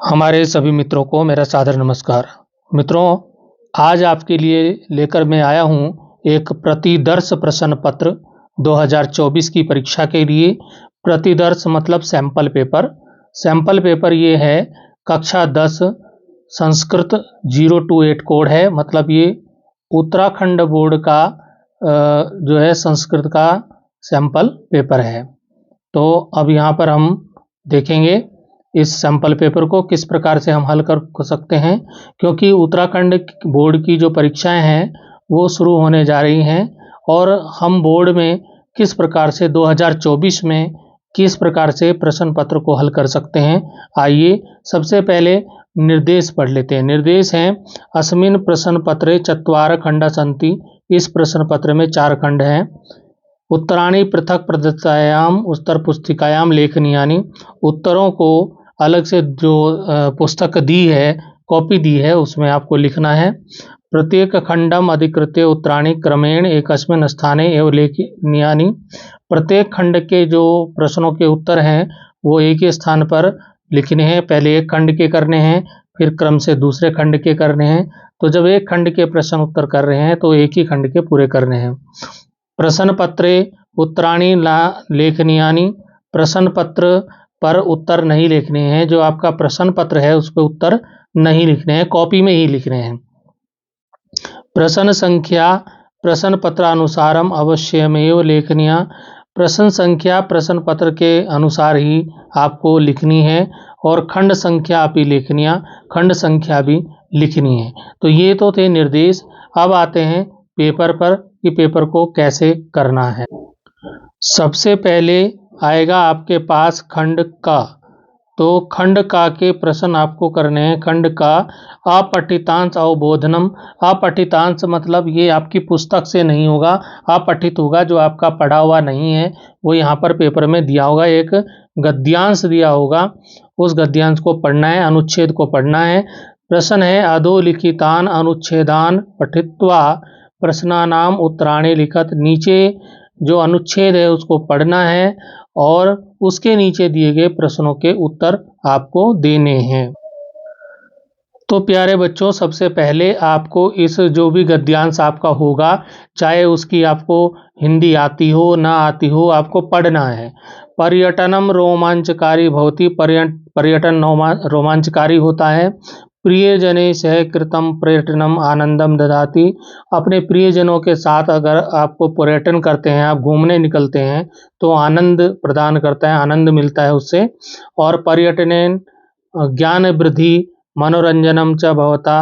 हमारे सभी मित्रों को मेरा सादर नमस्कार। मित्रों, आज आपके लिए लेकर मैं आया हूँ एक प्रतिदर्श प्रश्न पत्र 2024 की परीक्षा के लिए। प्रतिदर्श मतलब सैंपल पेपर। सैंपल पेपर ये है कक्षा 10 संस्कृत 028 कोड है। मतलब ये उत्तराखंड बोर्ड का जो है संस्कृत का सैंपल पेपर है। तो अब यहाँ पर हम देखेंगे इस सैंपल पेपर को किस प्रकार से हम हल कर सकते हैं, क्योंकि उत्तराखंड बोर्ड की जो परीक्षाएं हैं वो शुरू होने जा रही हैं और हम बोर्ड में किस प्रकार से 2024 में किस प्रकार से प्रश्न पत्र को हल कर सकते हैं। आइए सबसे पहले निर्देश पढ़ लेते हैं। निर्देश हैं अस्मिन् प्रश्न पत्रे चत्वार खंडा सन्ति। इस प्रश्न पत्र में 4 खंड हैं। उत्तराणि पृथक प्रदत्तायाम उत्तर पुस्तिकायाम लेखनीयानि। उत्तरों को अलग से जो पुस्तक दी है, कॉपी दी है, उसमें आपको लिखना है। प्रत्येक खंडम अधिकृत्य उत्तराणि क्रमेण एकस्मिन् स्थाने एवं लेखनीयानि। प्रत्येक खंड के जो प्रश्नों के उत्तर हैं वो एक ही स्थान पर लिखने हैं। पहले एक खंड के करने हैं, फिर क्रम से दूसरे खंड के करने हैं। तो जब एक खंड के प्रश्न उत्तर कर रहे हैं तो एक ही खंड के पूरे करने हैं। प्रश्न पत्रे उत्तराणि ला लेखनीयानि। प्रश्न पत्र पर उत्तर नहीं लिखने हैं। जो आपका प्रश्न पत्र है उस पर उत्तर नहीं लिखने हैं, कॉपी में ही लिखने हैं। प्रश्न संख्या प्रश्न पत्रानुसारम अवश्यमेव लेखनीया। प्रश्न संख्या प्रश्न पत्र के अनुसार ही आपको लिखनी है और खंड संख्या भी लिखनिया, खंड संख्या भी लिखनी है। तो ये तो थे निर्देश। अब आते हैं पेपर पर कि पेपर को कैसे करना है। सबसे पहले आएगा आपके पास खंड का। तो खंड का के प्रश्न आपको करने हैं। खंड का अपठितांश अवबोधनम। अपठितांश मतलब ये आपकी पुस्तक से नहीं होगा, अपठित होगा, जो आपका पढ़ा हुआ नहीं है वो यहाँ पर पेपर में दिया होगा। एक गद्यांश दिया होगा, उस गद्यांश को पढ़ना है, अनुच्छेद को पढ़ना है। प्रश्न है अधोलिखितान अनुच्छेदान पठित्वा प्रश्नानाम उत्तराणि लिखत। नीचे जो अनुच्छेद है उसको पढ़ना है और उसके नीचे दिए गए प्रश्नों के उत्तर आपको देने हैं। तो प्यारे बच्चों, सबसे पहले आपको इस जो भी गद्यांश आपका होगा, चाहे उसकी आपको हिंदी आती हो ना आती हो, आपको पढ़ना है। पर्यटनम रोमांचकारी भवति। पर्यटन रोमांचकारी होता है। प्रियजने सह कृतम पर्यटनम आनंदम ददाति। अपने प्रियजनों के साथ अगर आपको पर्यटन करते हैं, आप घूमने निकलते हैं तो आनंद प्रदान करता है, आनंद मिलता है उससे। और पर्यटनेन ज्ञान वृद्धि मनोरंजनम च भवता।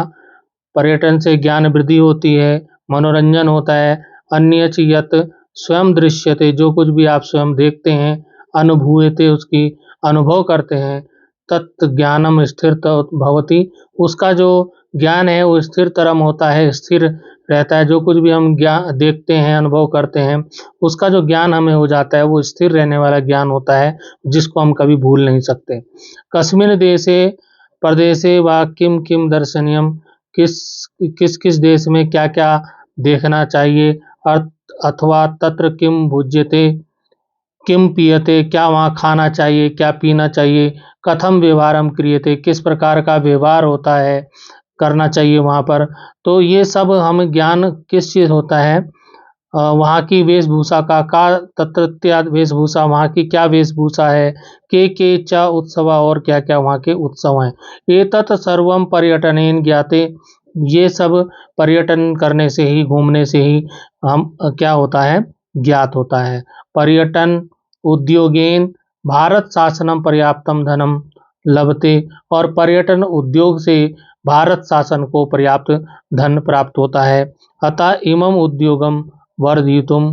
पर्यटन से ज्ञान वृद्धि होती है, मनोरंजन होता है। अन्य च यत स्वयं दृश्यते। जो कुछ भी आप स्वयं देखते हैं, अनुभूयते उसकी अनुभव करते हैं। तत् ज्ञानम स्थिर भवति। उसका जो ज्ञान है वो स्थिर तरम होता है, स्थिर रहता है। जो कुछ भी हम ज्ञान देखते हैं, अनुभव करते हैं, उसका जो ज्ञान हमें हो जाता है वो स्थिर रहने वाला ज्ञान होता है, जिसको हम कभी भूल नहीं सकते। कस्मिन् देशे प्रदेशे वा किम किम दर्शनीयम। किस किस देश में क्या क्या देखना चाहिए। अथवा तत्र किम भुज्यते किम पीयते। क्या वहाँ खाना चाहिए, क्या पीना चाहिए। कथम व्यवहारम क्रियते। किस प्रकार का व्यवहार होता है, करना चाहिए वहाँ पर। तो ये सब हम ज्ञान किस चीज़ होता है, वहाँ की वेशभूषा का तत्रत्या वेशभूषा, वहाँ की क्या वेशभूषा है। के च उत्सव, और क्या क्या वहाँ के उत्सव हैं। एतत् सर्वम पर्यटनेन ज्ञाते। ये सब पर्यटन करने से ही, घूमने से ही हम क्या होता है, ज्ञात होता है। पर्यटन उद्योगेन भारत शासनम पर्याप्तम धनम लभते। और पर्यटन उद्योग से भारत शासन को पर्याप्त धन प्राप्त होता है। अतः इमम उद्योगम वर्धितुम।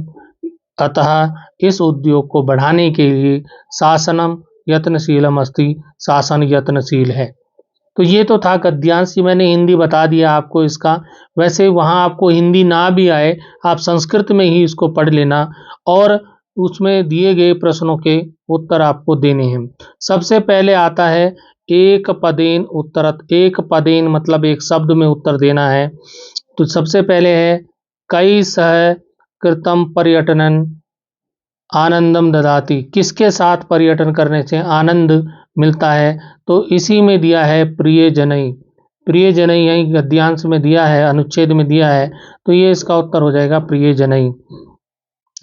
अतः इस उद्योग को बढ़ाने के लिए शासनम यत्नशीलम अस्ति। शासन यत्नशील है। तो ये तो था गद्यांश की, मैंने हिंदी बता दिया आपको इसका। वैसे वहाँ आपको हिंदी ना भी आए, आप संस्कृत में ही इसको पढ़ लेना और उसमें दिए गए प्रश्नों के उत्तर आपको देने हैं। सबसे पहले आता है एक पदेन उत्तरत। एक पदेन मतलब एक शब्द में उत्तर देना है। तो सबसे पहले है कई सह कृतम पर्यटनन आनंदम ददाति। किसके साथ पर्यटन करने से आनंद मिलता है। तो इसी में दिया है प्रियजनई। प्रियजनई यहीं गद्यांश में दिया है, अनुच्छेद में दिया है, तो ये इसका उत्तर हो जाएगा प्रियजनई।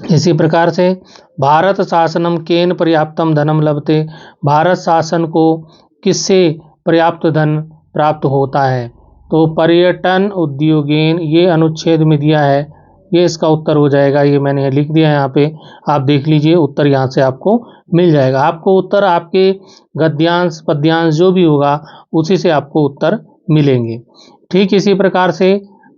इसी प्रकार से भारत शासनम केन पर्याप्तम धनम लभते, भारत शासन को किससे पर्याप्त धन प्राप्त होता है? तो पर्यटन उद्योगेन, ये अनुच्छेद में दिया है, ये इसका उत्तर हो जाएगा। ये मैंने लिख दिया है यहाँ पे, आप देख लीजिए, उत्तर यहाँ से आपको मिल जाएगा। आपको उत्तर आपके गद्यांश पद्यांश जो भी होगा उसी से आपको उत्तर मिलेंगे। ठीक इसी प्रकार से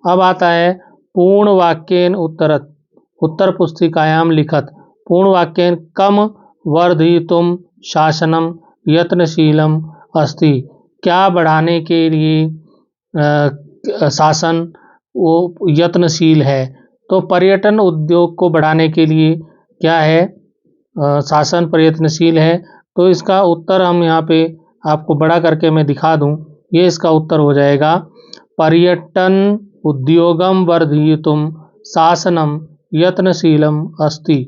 अब आता है पूर्ण वाक्येन उत्तरत, उत्तर पुस्तिकायाम लिखत, पूर्ण वाक्येन कम वर्धितुम शासनम यत्नशीलम अस्ति, क्या बढ़ाने के लिए शासन वो यत्नशील है? तो पर्यटन उद्योग को बढ़ाने के लिए क्या है, शासन प्रयत्नशील है। तो इसका उत्तर हम यहाँ पे आपको बड़ा करके मैं दिखा दूँ, ये इसका उत्तर हो जाएगा पर्यटन उद्योगम वर्धितुम शासनम यत्नशीलम अस्ति।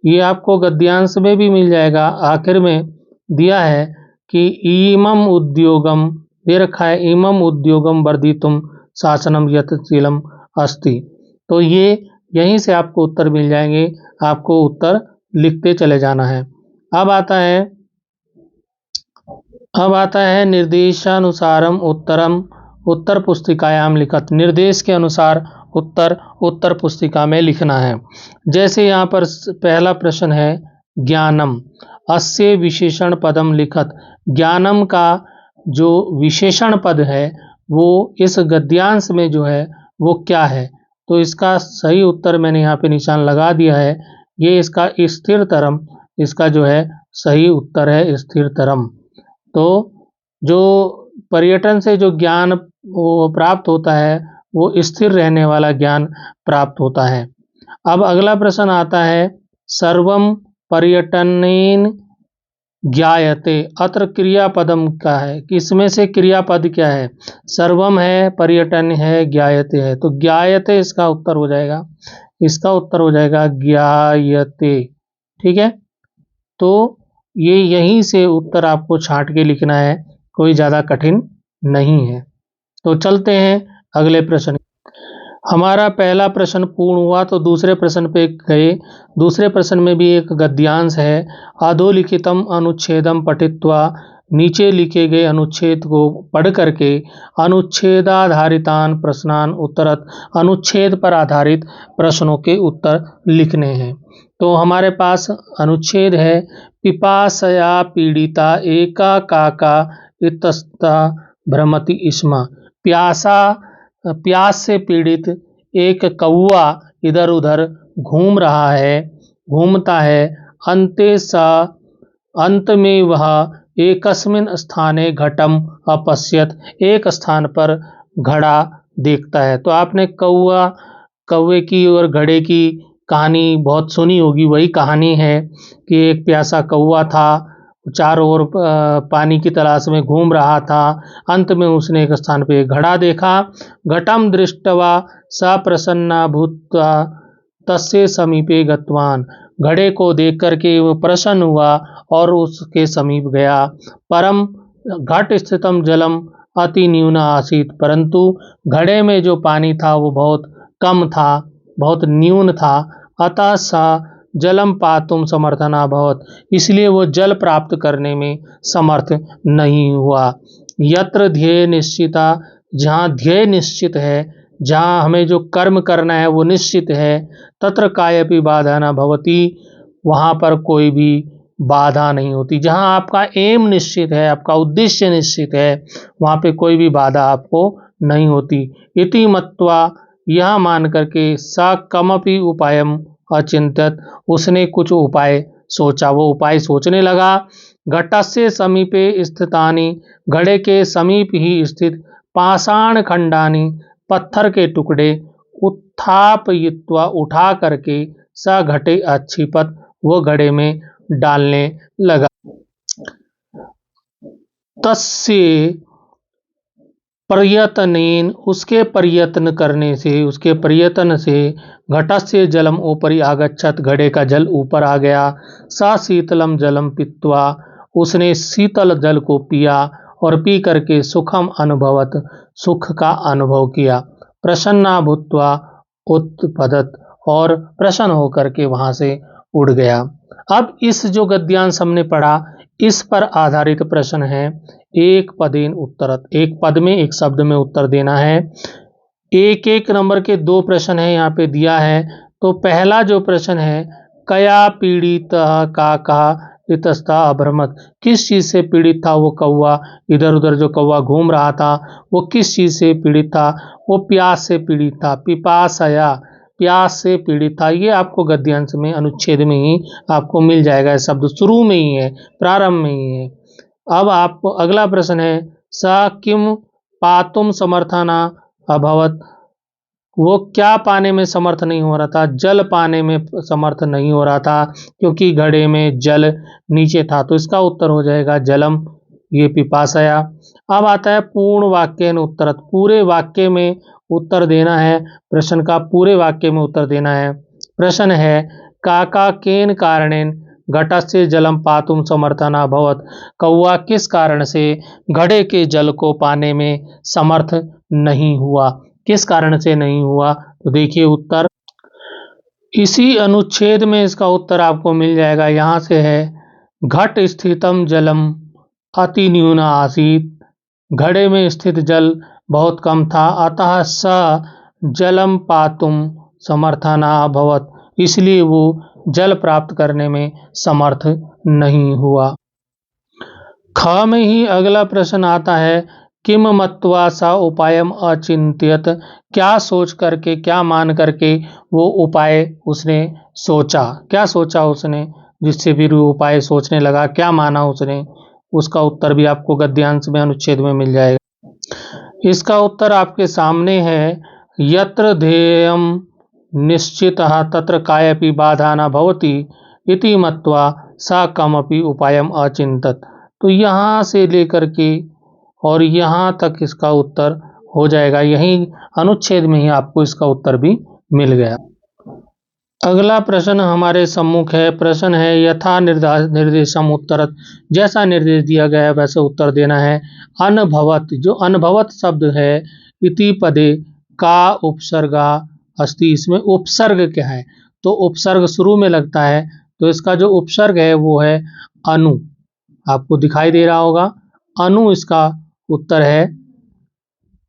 ये आपको गद्यांश में भी मिल जाएगा, आखिर में दिया है कि इमम उद्योगम दे रखा है, इमम उद्योगम वर्धितुम शासनम यत्नशीलम अस्ति। तो ये यहीं से आपको उत्तर मिल जाएंगे, आपको उत्तर लिखते चले जाना है। अब आता है निर्देशानुसारम उत्तरम, उत्तर पुस्तिकायाम लिखत, निर्देश के अनुसार उत्तर पुस्तिका में लिखना है। जैसे यहाँ पर पहला प्रश्न है ज्ञानम, अस्य विशेषण पदम लिखत, ज्ञानम का जो विशेषण पद है वो इस गद्यांश में जो है वो क्या है? तो इसका सही उत्तर मैंने यहाँ पे निशान लगा दिया है, ये इसका स्थिरतरम, इसका जो है सही उत्तर है स्थिरतरम। तो जो पर्यटन से जो ज्ञान वो प्राप्त होता है वो स्थिर रहने वाला ज्ञान प्राप्त होता है। अब अगला प्रश्न आता है सर्वम पर्यटनेन ज्ञायते, अत्र क्रियापदम क्या है? किसमें से क्रियापद क्या है? सर्वम है, पर्यटन है, ज्ञायते है। तो ज्ञायते इसका उत्तर हो जाएगा, इसका उत्तर हो जाएगा ज्ञायते। ठीक है, तो ये यहीं से उत्तर आपको छांट के लिखना है, कोई ज़्यादा कठिन नहीं है। तो चलते हैं अगले प्रश्न। हमारा पहला प्रश्न पूर्ण हुआ, तो दूसरे प्रश्न पे गए। दूसरे प्रश्न में भी एक गद्यांश है, अधोलिखितम अनुच्छेदम पठित्वा, नीचे लिखे गए अनुच्छेद को पढ़ करके अनुच्छेदाधारितान प्रश्नान उत्तरत, अनुच्छेद पर आधारित प्रश्नों के उत्तर लिखने हैं। तो हमारे पास अनुच्छेद है पिपासया पीड़िता एका काका इतस्ता भ्रमति स्म, प्यास से पीड़ित एक कौवा इधर उधर घूमता है। अंत में वह एकस्मिन स्थाने घटम अपश्यत, एक स्थान पर घड़ा देखता है। तो आपने कौवे की और घड़े की कहानी बहुत सुनी होगी, वही कहानी है कि एक प्यासा कौवा था, चारों ओर पानी की तलाश में घूम रहा था। अंत में उसने एक स्थान पे घड़ा देखा। घटम दृष्टवा स प्रसन्ना भूत्वा तस्य समीपे गतवान, घड़े को देख करके वो प्रसन्न हुआ और उसके समीप गया। परम घट स्थितम जलम अति न्यूना आसीत, परंतु घड़े में जो पानी था वो बहुत कम था, बहुत न्यून था। अतः सा जलम पातुम समर्थना बहुत, इसलिए वो जल प्राप्त करने में समर्थ नहीं हुआ। यत्र ध्येय निश्चिता, जहाँ ध्येय निश्चित है, जहाँ हमें जो कर्म करना है वो निश्चित है, तत्र कायपि बाधा न भवति, वहाँ पर कोई भी बाधा नहीं होती। जहाँ आपका एम निश्चित है, आपका उद्देश्य निश्चित है, वहाँ पे कोई भी बाधा आपको नहीं होती। इति मत्वा, यह मान करके सा कमपि उपायम अचिंत्यत, उसने कुछ उपाय सोचा, वो उपाय सोचने लगा। घटस्य समीपे स्थितानि, घड़े के समीप ही स्थित पाषाण खंडानि, पत्थर के टुकड़े उत्थापयित्वा, उठा करके स घटे अच्छिपत, वो घड़े में डालने लगा। तस्य प्रयत्नेन, उसके प्रयत्न करने से, उसके प्रयत्न से घटस्य जलम ऊपरी आगच्छत, घड़े का जल ऊपर आ गया। सा शीतलम जलम पीत्वा, उसने शीतल जल को पिया और पी करके सुखम अनुभवत, सुख का अनुभव किया। प्रसन्ना भूत्वा उत्पदत, और प्रसन्न होकर के वहां से उड़ गया। अब इस जो गद्यांश हमने पढ़ा, इस पर आधारित प्रश्न है। एक पदेन उत्तरत, एक पद में एक शब्द में उत्तर देना है। एक एक नंबर के 2 प्रश्न है यहाँ पे दिया है। तो पहला जो प्रश्न है, कया पीड़ित का कहा इतस्ता अभ्रमत, किस चीज से पीड़ित था वो कौवा, इधर उधर जो कौवा घूम रहा था वो किस चीज से पीड़ित था, वो प्यास से पीड़ित था। पिपासया, प्यास से पीड़ित था। ये आपको गद्यांश में अनुच्छेद में ही आपको मिल जाएगा, शब्द शुरू में ही है, प्रारंभ में ही है। अब आपको अगला प्रश्न है, स किम पातुम समर्थना अभवत, वो क्या पाने में समर्थ नहीं हो रहा था, जल पाने में समर्थ नहीं हो रहा था क्योंकि घड़े में जल नीचे था। तो इसका उत्तर हो जाएगा जलम, ये पिपासया। अब आता है पूर्ण वाक्य उत्तरत, पूरे वाक्य में उत्तर देना है, प्रश्न का पूरे वाक्य में उत्तर देना है। प्रश्न है, काका केन कारणेन घटस्य जलम पातुम समर्थना भवत, कौआ किस कारण से घड़े के जल को पाने में समर्थ नहीं हुआ, किस कारण से नहीं हुआ। तो देखिए उत्तर इसी अनुच्छेद में इसका उत्तर आपको मिल जाएगा। यहाँ से है, घट स्थितम जलम अति न्यूना आसीत, घड़े में स्थित जल बहुत कम था, अतः स जलम पातुम समर्थना अभवत, इसलिए वो जल प्राप्त करने में समर्थ नहीं हुआ। ख में ही अगला प्रश्न आता है, किम मत्वा सा उपायम अचिंत्यत, क्या सोच करके, क्या मान करके वो उपाय उसने सोचा, क्या सोचा उसने जिससे फिर वो उपाय सोचने लगा, क्या माना उसने, उसका उत्तर भी आपको गद्यांश में अनुच्छेद में मिल जाएगा। इसका उत्तर आपके सामने है, यत्र ध्येयम निश्चितः तत्र कायपि बाधा न भवति इति मत्वा सा कमपि उपायम अचिंतत। तो यहाँ से लेकर के और यहाँ तक इसका उत्तर हो जाएगा, यही अनुच्छेद में ही आपको इसका उत्तर भी मिल गया। अगला प्रश्न हमारे सम्मुख है, प्रश्न है यथा निर्देशम उत्तरत, जैसा निर्देश दिया गया है वैसे उत्तर देना है। अनभवत, जो अनभवत शब्द है, इति पदे का उपसर्गा अस्ति, इसमें उपसर्ग क्या है, तो उपसर्ग शुरू में लगता है, तो इसका जो उपसर्ग है वो है अनु, आपको दिखाई दे रहा होगा, अनु इसका उत्तर है।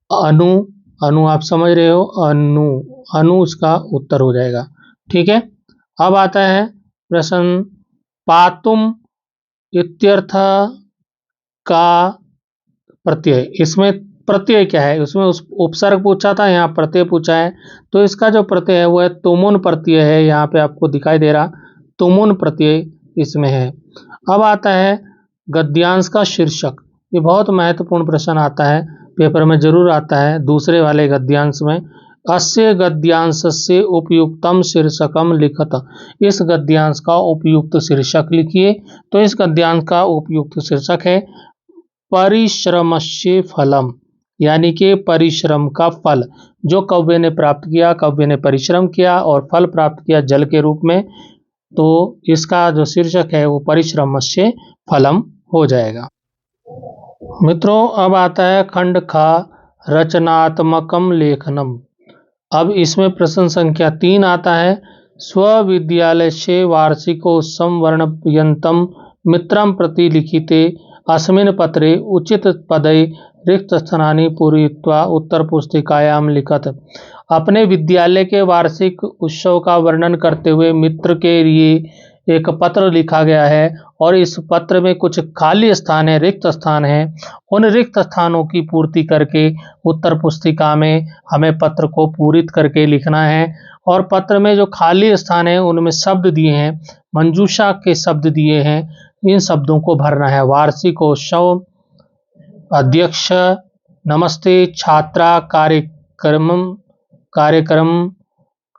अनु, अनु आप समझ रहे हो, अनु, अनु इसका उत्तर हो जाएगा। ठीक है। अब आता है प्रश्न, पातुम इत्यर्थ का प्रत्यय, इसमें प्रत्यय क्या है, उसमें उस उपसर्ग पूछा था, यहाँ प्रत्यय पूछा है। तो इसका जो प्रत्यय है वो है तुमुन प्रत्यय है, यहाँ पे आपको दिखाई दे रहा तुमुन प्रत्यय इसमें है। अब आता है गद्यांश का शीर्षक, ये बहुत महत्वपूर्ण प्रश्न आता है, पेपर में जरूर आता है दूसरे वाले गद्यांश में। अस्य गद्यांश से उपयुक्तम शीर्षकम लिखत, इस गद्यांश का उपयुक्त शीर्षक लिखिए। तो इस गद्यांश का उपयुक्त शीर्षक है परिश्रमस्य फलम, यानी कि परिश्रम का फल, जो कौवे ने प्राप्त किया, कौवे ने परिश्रम किया और फल प्राप्त किया जल के रूप में, तो इसका जो शीर्षक है वो परिश्रमस्य फलम हो जाएगा। मित्रों अब आता है खंड खा, रचनात्मकम लेखनम। अब इसमें प्रश्न संख्या 3 आता है, स्वविद्यालय से वार्षिकोत्सव वर्णयन्तम मित्रं प्रति लिखिते अस्मिन् पत्रे उचित पदे रिक्त स्थानानि पूरयित्वा उत्तर पुस्तिकायां लिखत। अपने विद्यालय के वार्षिक उत्सव का वर्णन करते हुए मित्र के लिए एक पत्र लिखा गया है और इस पत्र में कुछ खाली स्थान है, रिक्त स्थान है, उन रिक्त स्थानों की पूर्ति करके उत्तर पुस्तिका में हमें पत्र को पूरित करके लिखना है। और पत्र में जो खाली स्थान है उनमें शब्द दिए हैं, मंजूषा के शब्द दिए हैं, इन शब्दों को भरना है। वार्षिकोत्सव, अध्यक्ष, नमस्ते, छात्रा, कार्यक्रम,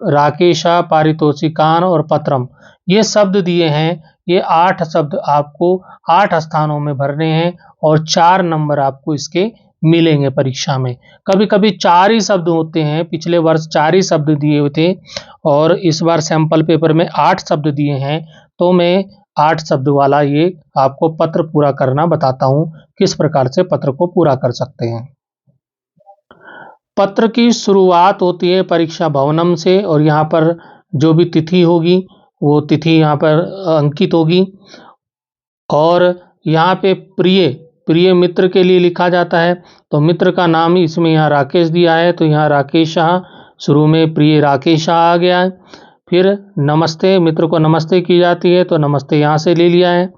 राकेशा, पारितोषिकान और पत्रम, ये शब्द दिए हैं। ये 8 शब्द आपको 8 स्थानों में भरने हैं और 4 नंबर आपको इसके मिलेंगे परीक्षा में। कभी कभी 4 ही शब्द होते हैं, पिछले वर्ष 4 ही शब्द दिए हुए थे और इस बार सैंपल पेपर में 8 शब्द दिए हैं। तो मैं 8 शब्द वाला ये आपको पत्र पूरा करना बताता हूँ, किस प्रकार से पत्र को पूरा कर सकते हैं। पत्र की शुरुआत होती है परीक्षा भवनम से, और यहाँ पर जो भी तिथि होगी वो तिथि यहाँ पर अंकित होगी। और यहाँ पे प्रिय मित्र के लिए लिखा जाता है, तो मित्र का नाम इसमें यहाँ राकेश दिया है, तो यहाँ राकेश शाह, शुरू में प्रिय राकेश शाह आ गया है। फिर नमस्ते, मित्र को नमस्ते की जाती है, तो नमस्ते यहाँ से ले लिया है।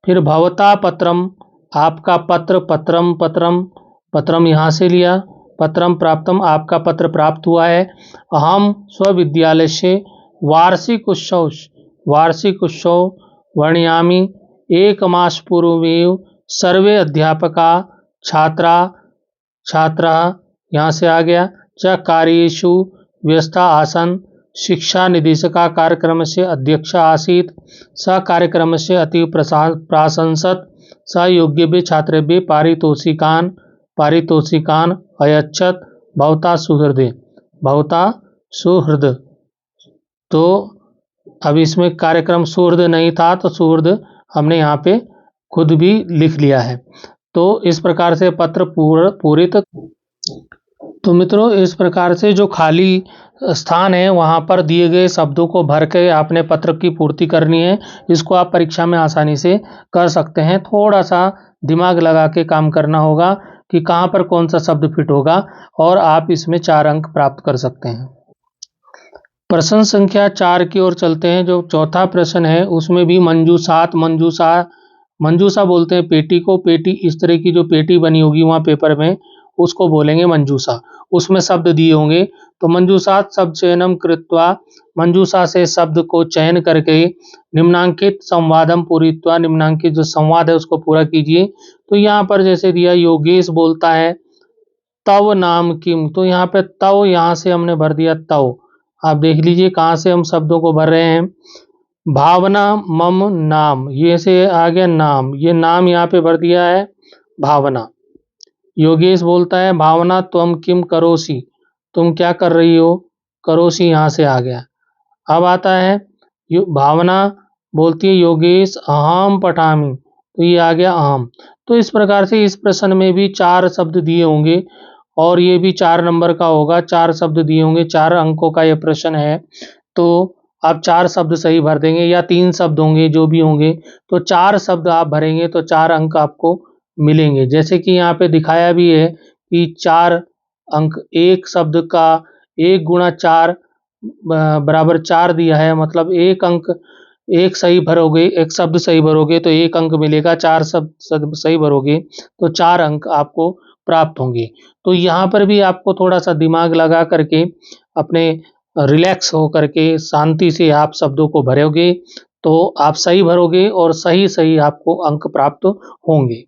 फिर भवता पत्रम, आपका पत्र, पत्रम पत्रम, पत्रम यहाँ से लिया। पत्रम प्राप्तम, आपका पत्र प्राप्त हुआ है। अहम स्वविद्यालय से वार्षिक उत्सव वर्णयामि, एक मास पूर्वमेव सर्वे अध्यापका छात्रा यहाँ से आ गया। च कार्येषु व्यस्ता आसन, शिक्षा निदेशका कार्यक्रम से अध्यक्ष आसीत्, स कार्यक्रम से अति प्राशंसत, स योग्यभ्य छात्रेभ्य पारितोषिकान अयच्छत, भवता सुहृद। तो अब इसमें कार्यक्रम सुहृद नहीं था, तो सुहृद हमने यहाँ पे खुद भी लिख लिया है। तो इस प्रकार से पत्र पूरित। तो मित्रों, इस प्रकार से जो खाली स्थान है वहाँ पर दिए गए शब्दों को भर के आपने पत्र की पूर्ति करनी है। इसको आप परीक्षा में आसानी से कर सकते हैं। थोड़ा सा दिमाग लगा के काम करना होगा कि कहाँ पर कौन सा शब्द फिट होगा, और आप इसमें 4 अंक प्राप्त कर सकते हैं। प्रश्न संख्या 4 की ओर चलते हैं। जो चौथा प्रश्न है उसमें भी मंजूसा बोलते हैं पेटी को। पेटी, इस तरह की जो पेटी बनी होगी वहाँ पेपर में, उसको बोलेंगे मंजूसा। उसमें शब्द दिए होंगे, तो मंजूसात शब्द चयनम कृत्वा, मंजूसा से शब्द को चयन करके निम्नांकित संवादम पूरित्वा, निम्नांकित जो संवाद है उसको पूरा कीजिए। तो यहाँ पर जैसे दिया, योगेश बोलता है तव नाम किम, तो यहाँ पे तव, यहाँ से हमने भर दिया तव। आप देख लीजिए कहाँ से हम शब्दों को भर रहे हैं। भावना मम नाम, ये से आ गया नाम, ये नाम यहाँ पे भर दिया है भावना। योगेश बोलता है भावना तुम किम करोसी, तुम क्या कर रही हो, करोसी यहाँ से आ गया। अब आता है भावना बोलती है योगेश अहम पठामी, तो ये आ गया अहम। तो इस प्रकार से इस प्रश्न में भी 4 शब्द दिए होंगे, और ये भी 4 नंबर का होगा। 4 शब्द दिए होंगे, 4 अंकों का ये प्रश्न है। तो आप 4 शब्द सही भर देंगे, या 3 शब्द होंगे, जो भी होंगे, तो 4 शब्द आप भरेंगे तो 4 अंक आपको मिलेंगे। जैसे कि यहाँ पे दिखाया भी है कि 4 अंक, एक शब्द का 1 गुणा 4 बराबर 4 दिया है, मतलब 1 अंक, एक सही भरोगे, एक शब्द सही भरोगे तो 1 अंक मिलेगा, 4 शब्द सही भरोगे तो 4 अंक आपको प्राप्त होंगे। तो यहाँ पर भी आपको थोड़ा सा दिमाग लगा करके, अपने रिलैक्स हो करके, शांति से आप शब्दों को भरोगे तो आप सही भरोगे, और सही आपको अंक प्राप्त होंगे।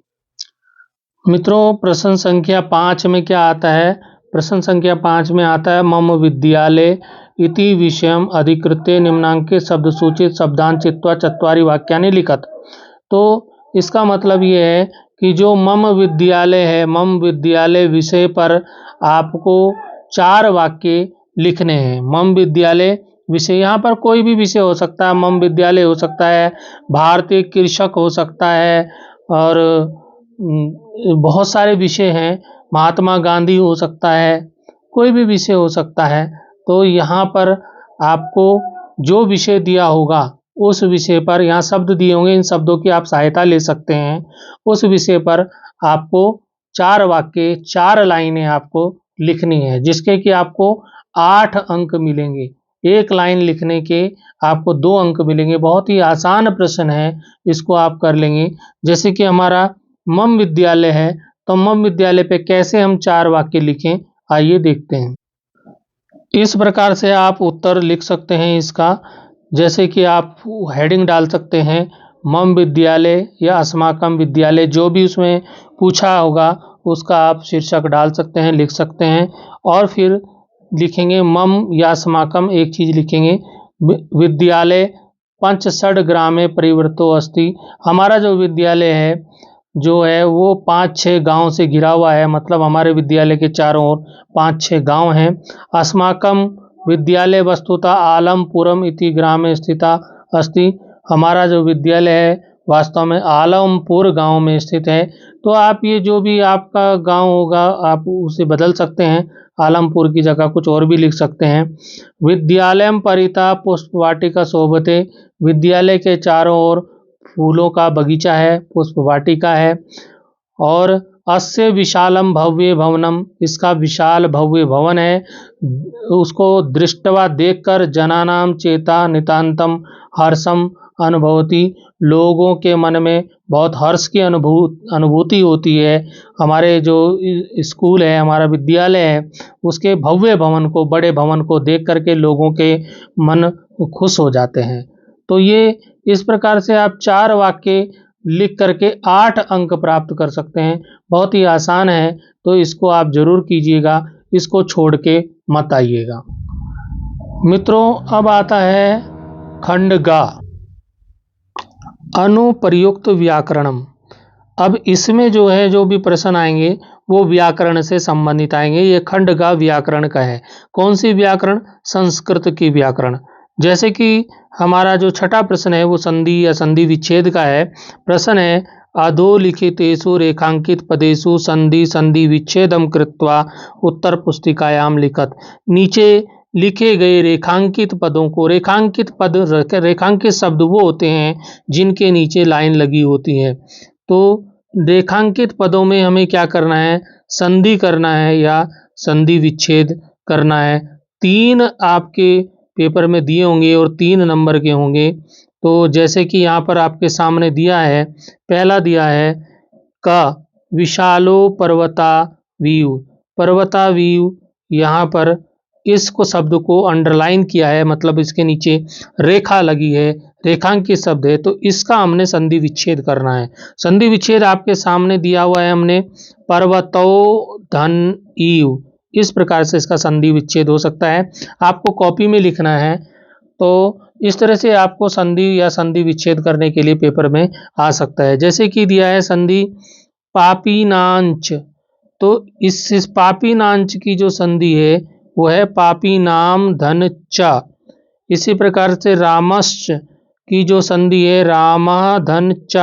मित्रों, प्रश्न संख्या 5 में क्या आता है? प्रश्न संख्या 5 में आता है मम विद्यालय इति विषयम अधिकृत्य निम्नांकित शब्द सूचित शब्दान चित्वा चत्वारि वाक्यानि लिखत। तो इसका मतलब ये है कि जो मम विद्यालय है, मम विद्यालय विषय पर आपको 4 वाक्य लिखने हैं। मम विद्यालय विषय, यहाँ पर कोई भी विषय हो सकता है। मम विद्यालय हो सकता है, भारतीय कृषक हो सकता है, और बहुत सारे विषय हैं, महात्मा गांधी हो सकता है, कोई भी विषय हो सकता है। तो यहाँ पर आपको जो विषय दिया होगा उस विषय पर, यहाँ शब्द दिए होंगे, इन शब्दों की आप सहायता ले सकते हैं। उस विषय पर आपको 4 वाक्य, 4 लाइनें आपको लिखनी है, जिसके कि आपको 8 अंक मिलेंगे। एक लाइन लिखने के आपको 2 अंक मिलेंगे। बहुत ही आसान प्रश्न है, इसको आप कर लेंगे। जैसे कि हमारा मम विद्यालय है, तो मम विद्यालय पे कैसे हम 4 वाक्य लिखें, आइए देखते हैं। इस प्रकार से आप उत्तर लिख सकते हैं इसका। जैसे कि आप हेडिंग डाल सकते हैं मम विद्यालय या अस्माकम विद्यालय, जो भी उसमें पूछा होगा उसका आप शीर्षक डाल सकते हैं, लिख सकते हैं। और फिर लिखेंगे मम या अस्माकम, एक चीज़ लिखेंगे, विद्यालय पंच षड ग्रामे परिवृतो अस्ति। हमारा जो विद्यालय है जो है वो 5-6 गांव से घिरा हुआ है, मतलब हमारे विद्यालय के चारों ओर 5-6 गांव हैं। अस्माकम विद्यालय वस्तुतः आलमपुरम इति ग्रामे स्थिता अस्ति। हमारा जो विद्यालय है वास्तव में आलमपुर गांव में स्थित है। तो आप ये जो भी आपका गांव होगा आप उसे बदल सकते हैं, आलमपुर की जगह कुछ और भी लिख सकते हैं। विद्यालयम परितः पुष्पवाटिका शोभते, विद्यालय के चारों ओर फूलों का बगीचा है, पुष्पवाटिका है। और अस्य विशालम भव्य भवनम, इसका विशाल भव्य भवन है। उसको दृष्टवा देखकर जनानाम चेता नितांतम हर्षम अनुभवती, लोगों के मन में बहुत हर्ष की अनुभूति होती है। हमारे जो स्कूल है, हमारा विद्यालय है, उसके भव्य भवन को, बड़े भवन को देख करके लोगों के मन खुश हो जाते हैं। तो ये इस प्रकार से आप 4 वाक्य लिख करके 8 अंक प्राप्त कर सकते हैं। बहुत ही आसान है, तो इसको आप जरूर कीजिएगा, इसको छोड़ के मत आइएगा। मित्रों, अब आता है खंड गा, अनुप्रयुक्त व्याकरणम। अब इसमें जो है जो भी प्रश्न आएंगे वो व्याकरण से संबंधित आएंगे। ये खंड गा व्याकरण का है। कौन सी व्याकरण? संस्कृत की व्याकरण। जैसे कि हमारा जो छठा प्रश्न है वो संधि या संधि विच्छेद का है। प्रश्न है अधोलिखितेषु रेखांकित पदेषु संधि संधि विच्छेदम कृत्वा उत्तर पुस्तिकायाम लिखत। नीचे लिखे गए रेखांकित पदों को, रेखांकित पद, रेखांकित शब्द वो होते हैं जिनके नीचे लाइन लगी होती है। तो रेखांकित पदों में हमें क्या करना है? संधि करना है या संधि विच्छेद करना है। 3 आपके पेपर में दिए होंगे और 3 नंबर के होंगे। तो जैसे कि यहाँ पर आपके सामने दिया है, पहला दिया है क विशालो पर्वता वीयु। पर्वता वीयु, यहाँ पर इसको शब्द को अंडरलाइन किया है, मतलब इसके नीचे रेखा लगी है, रेखांकित शब्द है, तो इसका हमने संधि विच्छेद करना है। संधि विच्छेद आपके सामने दिया हुआ है हमने, पर्वतो धन ईव, इस प्रकार से इसका संधि विच्छेद हो सकता है। आपको कॉपी में लिखना है। तो इस तरह से आपको संधि या संधि विच्छेद करने के लिए पेपर में आ सकता है। जैसे कि दिया है संधि पापीनांच, तो इस पापीनांच की जो संधि है वो है पापी नाम धन च। इसी प्रकार से रामश्च की जो संधि है रामा धन च।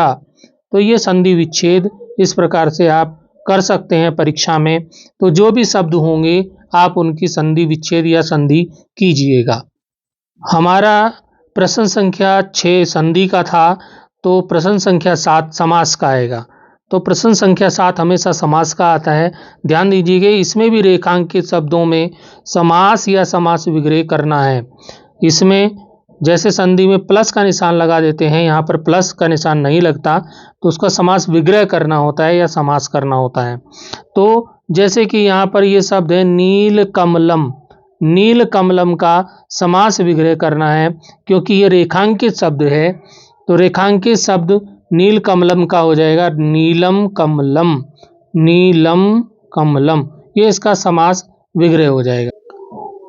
तो ये संधि विच्छेद इस प्रकार से आप कर सकते हैं परीक्षा में। तो जो भी शब्द होंगे आप उनकी संधि विच्छेद या संधि कीजिएगा। हमारा प्रश्न संख्या 6 संधि का था, तो प्रश्न संख्या 7 समास का आएगा। तो प्रश्न संख्या 7 हमेशा समास का आता है। ध्यान दीजिएगा, इसमें भी रेखांकित शब्दों में समास या समास विग्रह करना है। इसमें जैसे संधि में प्लस का निशान लगा देते हैं, यहाँ पर प्लस का निशान नहीं लगता, तो उसका समास विग्रह करना होता है या समास करना होता है। तो जैसे कि यहाँ पर ये शब्द है नील कमलम, नील कमलम का समास विग्रह करना है क्योंकि ये रेखांकित शब्द है। तो रेखांकित शब्द नील कमलम का हो जाएगा नीलम कमलम, नीलम कमलम, ये इसका समास विग्रह हो जाएगा।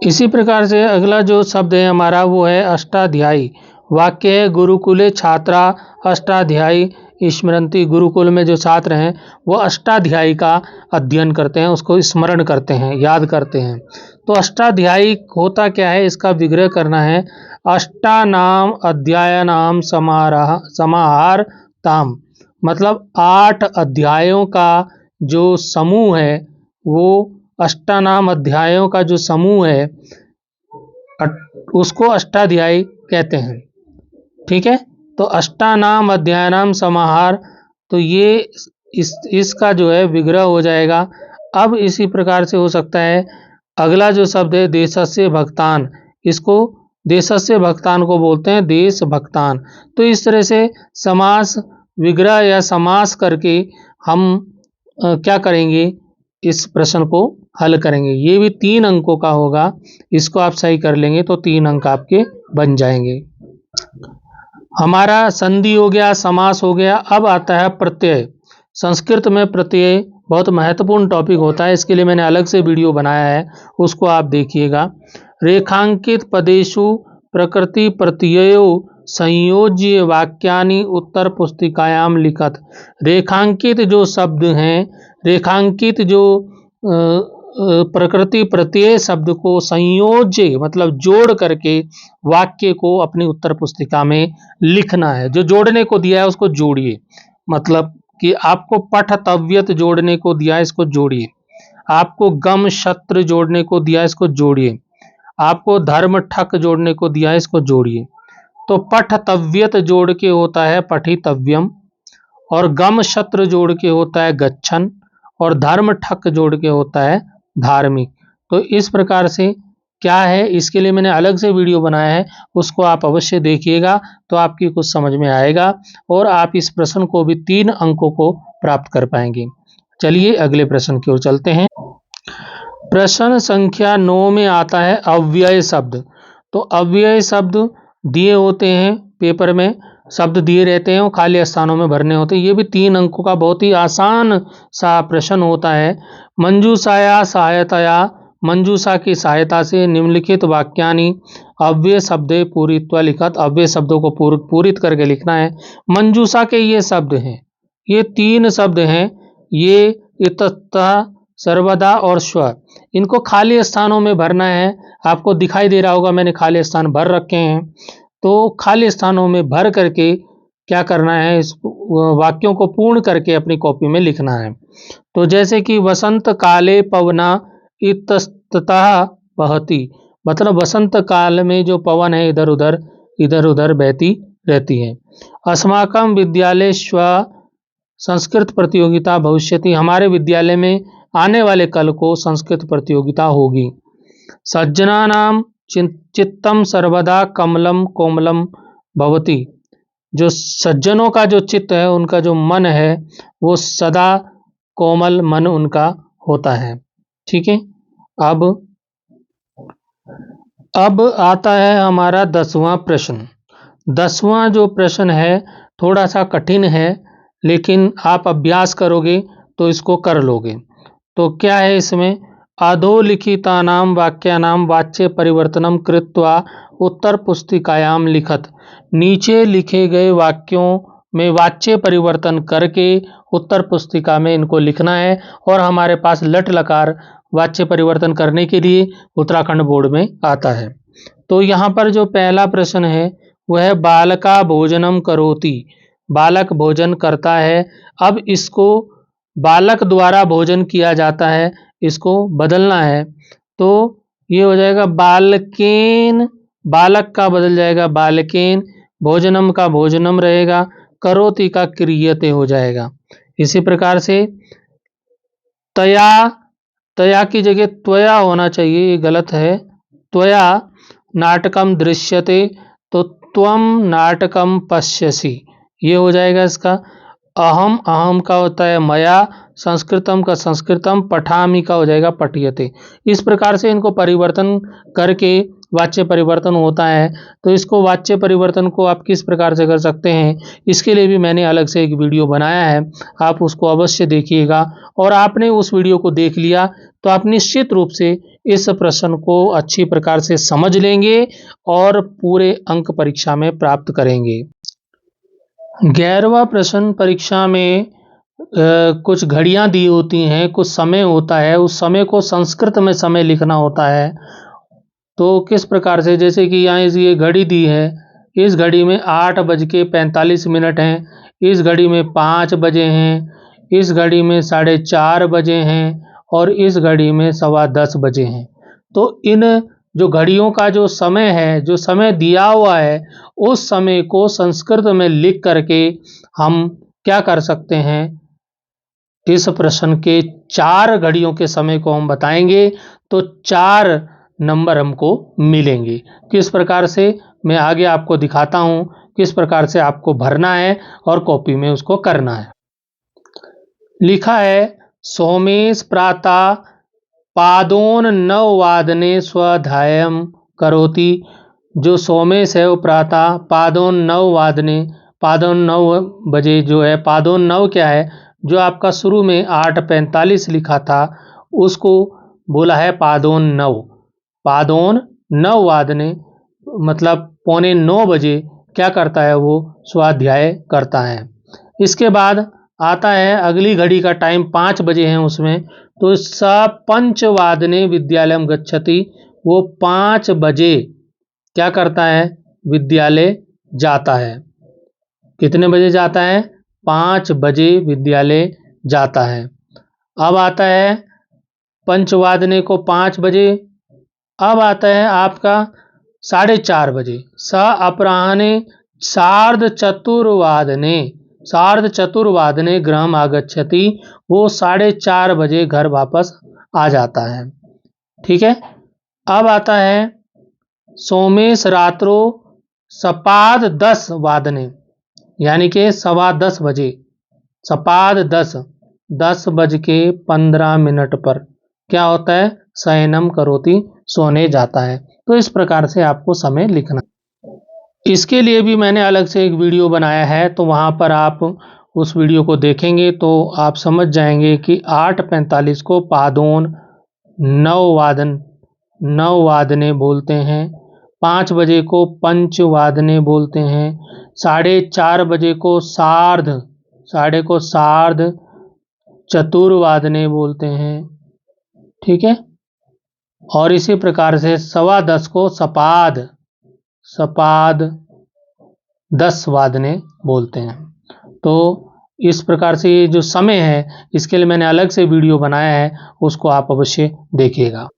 इसी प्रकार से अगला जो शब्द है हमारा वो है अष्टाध्यायी। वाक्य है गुरुकुले छात्रा अष्टाध्यायी स्मरन्ति। गुरुकुल में जो छात्र हैं वो अष्टाध्यायी का अध्ययन करते हैं, उसको स्मरण करते हैं, याद करते हैं। तो अष्टाध्यायी होता क्या है, इसका विग्रह करना है अष्टानाम अध्यायानाम समाहार ताम, मतलब 8 अध्यायों का जो समूह है वो अष्टानाम अध्यायों का जो समूह है उसको अष्टाध्यायी कहते हैं। ठीक है, तो अष्टानाम अध्यायानाम समाहार, तो ये इसका जो है विग्रह हो जाएगा। अब इसी प्रकार से हो सकता है अगला जो शब्द है देशस्य भक्तान, इसको देशस्य भक्तान को बोलते हैं देश भक्तान। तो इस तरह से समास विग्रह या समास करके हम क्या करेंगे, इस प्रश्न को हल करेंगे। ये भी 3 अंकों का होगा, इसको आप सही कर लेंगे तो 3 अंक आपके बन जाएंगे। हमारा संधि हो गया, समास हो गया। अब आता है प्रत्यय। संस्कृत में प्रत्यय बहुत महत्वपूर्ण टॉपिक होता है, इसके लिए मैंने अलग से वीडियो बनाया है, उसको आप देखिएगा। रेखांकित पदेषु प्रकृति प्रत्ययो संयोज्य वाक्यानि उत्तर पुस्तिकायाम लिखत। रेखांकित जो शब्द हैं, रेखांकित जो प्रकृति प्रत्यय शब्द को संयोज्य मतलब जोड़ करके वाक्य को अपनी उत्तर पुस्तिका में लिखना है। जो जोड़ने को दिया है उसको जोड़िए, मतलब कि आपको पठतव्यत जोड़ने को दिया है, इसको जोड़िए। आपको गम शत्र जोड़ने को दिया है, इसको जोड़िए। आपको धर्म ठक जोड़ने को दिया है, इसको जोड़िए। तो पठतव्यत जोड़ के होता है पठितव्यम, और गम शत्र जोड़ के होता है गच्छन, और धर्म ठक जोड़ के होता है धार्मिक। तो इस प्रकार से क्या है, इसके लिए मैंने अलग से वीडियो बनाया है, उसको आप अवश्य देखिएगा तो आपकी कुछ समझ में आएगा और आप इस प्रश्न को भी 3 अंकों को प्राप्त कर पाएंगे। चलिए अगले प्रश्न की ओर चलते हैं। प्रश्न संख्या 9 में आता है अव्यय शब्द। तो अव्यय शब्द दिए होते हैं पेपर में, शब्द दिए रहते हैं और खाली स्थानों में भरने होते हैं। ये भी 3 अंकों का बहुत ही आसान सा प्रश्न होता है। मंजूषाया सहायतया, मंजूषा की सहायता से निम्नलिखित वाक्यानि अव्यय शब्दे पूरित्वा लिखत। अव्यय शब्दों को पूरित करके लिखना है। मंजूषा के ये शब्द हैं, ये 3 शब्द हैं, ये इतः, सर्वदा और स्व। इनको खाली स्थानों में भरना है। आपको दिखाई दे रहा होगा मैंने खाली स्थान भर रखे हैं। तो खाली स्थानों में भर करके क्या करना है, इस वाक्यों को पूर्ण करके अपनी कॉपी में लिखना है। तो जैसे कि वसंत काले पवना इतस्ततः बहती, मतलब वसंत काल में जो पवन है इधर उधर बहती रहती है। अस्माकं विद्यालय स्व संस्कृत प्रतियोगिता भविष्यति, हमारे विद्यालय में आने वाले कल को संस्कृत प्रतियोगिता होगी। सज्जनानां चित्तम सर्वदा कमलम कोमलम भवति, जो सज्जनों का जो चित्त है, उनका जो मन है वो सदा कोमल मन उनका होता है। ठीक है, अब आता है हमारा 10वां प्रश्न। 10वां जो प्रश्न है थोड़ा सा कठिन है, लेकिन आप अभ्यास करोगे तो इसको कर लोगे। तो क्या है इसमें, अधोलिखितानां वाक्यानां वाच्य परिवर्तनम कृत्वा उत्तर पुस्तिकायाम लिखत। नीचे लिखे गए वाक्यों में वाच्य परिवर्तन करके उत्तर पुस्तिका में इनको लिखना है। और हमारे पास लट लकार वाच्य परिवर्तन करने के लिए उत्तराखंड बोर्ड में आता है। तो यहाँ पर जो पहला प्रश्न है वह बालका भोजनम करोति, बालक भोजन करता है। अब इसको बालक द्वारा भोजन किया जाता है, इसको बदलना है। तो ये हो जाएगा बालकेन, बालक का बदल जाएगा बालकेन, भोजनम का भोजनम रहेगा, करोति का क्रियते हो जाएगा। इसी प्रकार से तया, तया की जगह त्वया होना चाहिए, ये गलत है। त्वया नाटकम दृश्यते, तो त्वम नाटकम पश्यसि, ये हो जाएगा इसका। अहम, अहम का होता है मया, संस्कृतम का संस्कृतम, पठामि का हो जाएगा पठियते। इस प्रकार से इनको परिवर्तन करके वाच्य परिवर्तन होता है। तो इसको वाच्य परिवर्तन को आप किस प्रकार से कर सकते हैं, इसके लिए भी मैंने अलग से एक वीडियो बनाया है, आप उसको अवश्य देखिएगा। और आपने उस वीडियो को देख लिया तो आप निश्चित रूप से इस प्रश्न को अच्छी प्रकार से समझ लेंगे और पूरे अंक परीक्षा में प्राप्त करेंगे। 11वां प्रश्न परीक्षा में कुछ घड़ियां दी होती हैं, कुछ समय होता है, उस समय को संस्कृत में समय लिखना होता है। तो किस प्रकार से, जैसे कि यहाँ ये घड़ी दी है, इस घड़ी में 8:45 हैं, इस घड़ी में 5 बजे हैं, इस घड़ी में 4:30 बजे हैं और इस घड़ी में 10:15 बजे हैं। तो इन जो घड़ियों का जो समय है, जो समय दिया हुआ है, उस समय को संस्कृत में लिख करके हम क्या कर सकते हैं, इस प्रश्न के 4 घड़ियों के समय को हम बताएंगे तो 4 नंबर हमको मिलेंगे। किस प्रकार से, मैं आगे आपको दिखाता हूं किस प्रकार से आपको भरना है और कॉपी में उसको करना है। लिखा है सोमेश प्रातः पादोन 9 वादने स्वाध्यायम करोति। जो सोमेश है वो प्रातः पादोन 9 वादने, पादोन 9 बजे जो है, पादोन 9 क्या है, जो आपका शुरू में 8:45 लिखा था उसको बोला है पादोन 9। पादोन 9 वादने मतलब 8:45 बजे क्या करता है, वो स्वाध्याय करता है। इसके बाद आता है अगली घड़ी का टाइम 5 बजे है उसमें, तो स पंचवादने विद्यालयम गच्छति, वो 5 बजे क्या करता है, विद्यालय जाता है। कितने बजे जाता है, 5 बजे विद्यालय जाता है। अब आता है पंचवादने को 5 बजे, अब आता है आपका 4:30 बजे, स अपराह्ने सार्धचतुर्वादने, सार्धचतुर्वादने गृहम् आगच्छति, वो 4:30 बजे घर वापस आ जाता है। ठीक है। अब आता है सोमेश रात्रो सपाद 10 वादने, यानी कि 10:15 बजे, सपाद 10 बज के 15 मिनट पर क्या होता है, शयनम करोति, सोने जाता है। तो इस प्रकार से आपको समय लिखना। इसके लिए भी मैंने अलग से एक वीडियो बनाया है, तो वहाँ पर आप उस वीडियो को देखेंगे तो आप समझ जाएंगे कि 8:45 को पादोन, 9 वादने बोलते हैं, 5 बजे को पंचवादने बोलते हैं, 4:30 बजे को सार्ध चतुर्वादने बोलते हैं। ठीक है। और इसी प्रकार से 10:15 को सपाद 10 वादने बोलते हैं। तो इस प्रकार से ये जो समय है, इसके लिए मैंने अलग से वीडियो बनाया है, उसको आप अवश्य देखिएगा।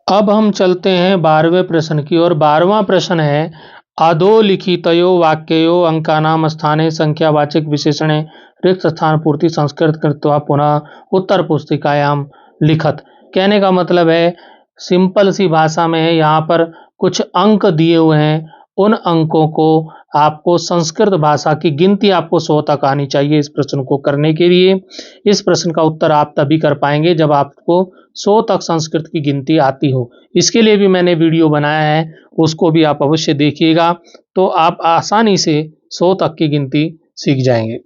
अब हम चलते हैं 12वें प्रश्न की ओर। 12वां प्रश्न है, अधोलिखितयो वाक्ययो अंकानाम स्थाने संख्यावाचक विशेषणे रिक्त स्थान पूर्ति संस्कृत कृत्वा पुनः उत्तर पुस्तिकायाम लिखत। कहने का मतलब है, सिंपल सी भाषा में है, यहाँ पर कुछ अंक दिए हुए हैं, उन अंकों को आपको संस्कृत भाषा की गिनती आपको 100 तक आनी चाहिए इस प्रश्न को करने के लिए। इस प्रश्न का उत्तर आप तभी कर पाएंगे जब आपको 100 तक संस्कृत की गिनती आती हो। इसके लिए भी मैंने वीडियो बनाया है, उसको भी आप अवश्य देखिएगा, तो आप आसानी से 100 तक की गिनती सीख जाएंगे।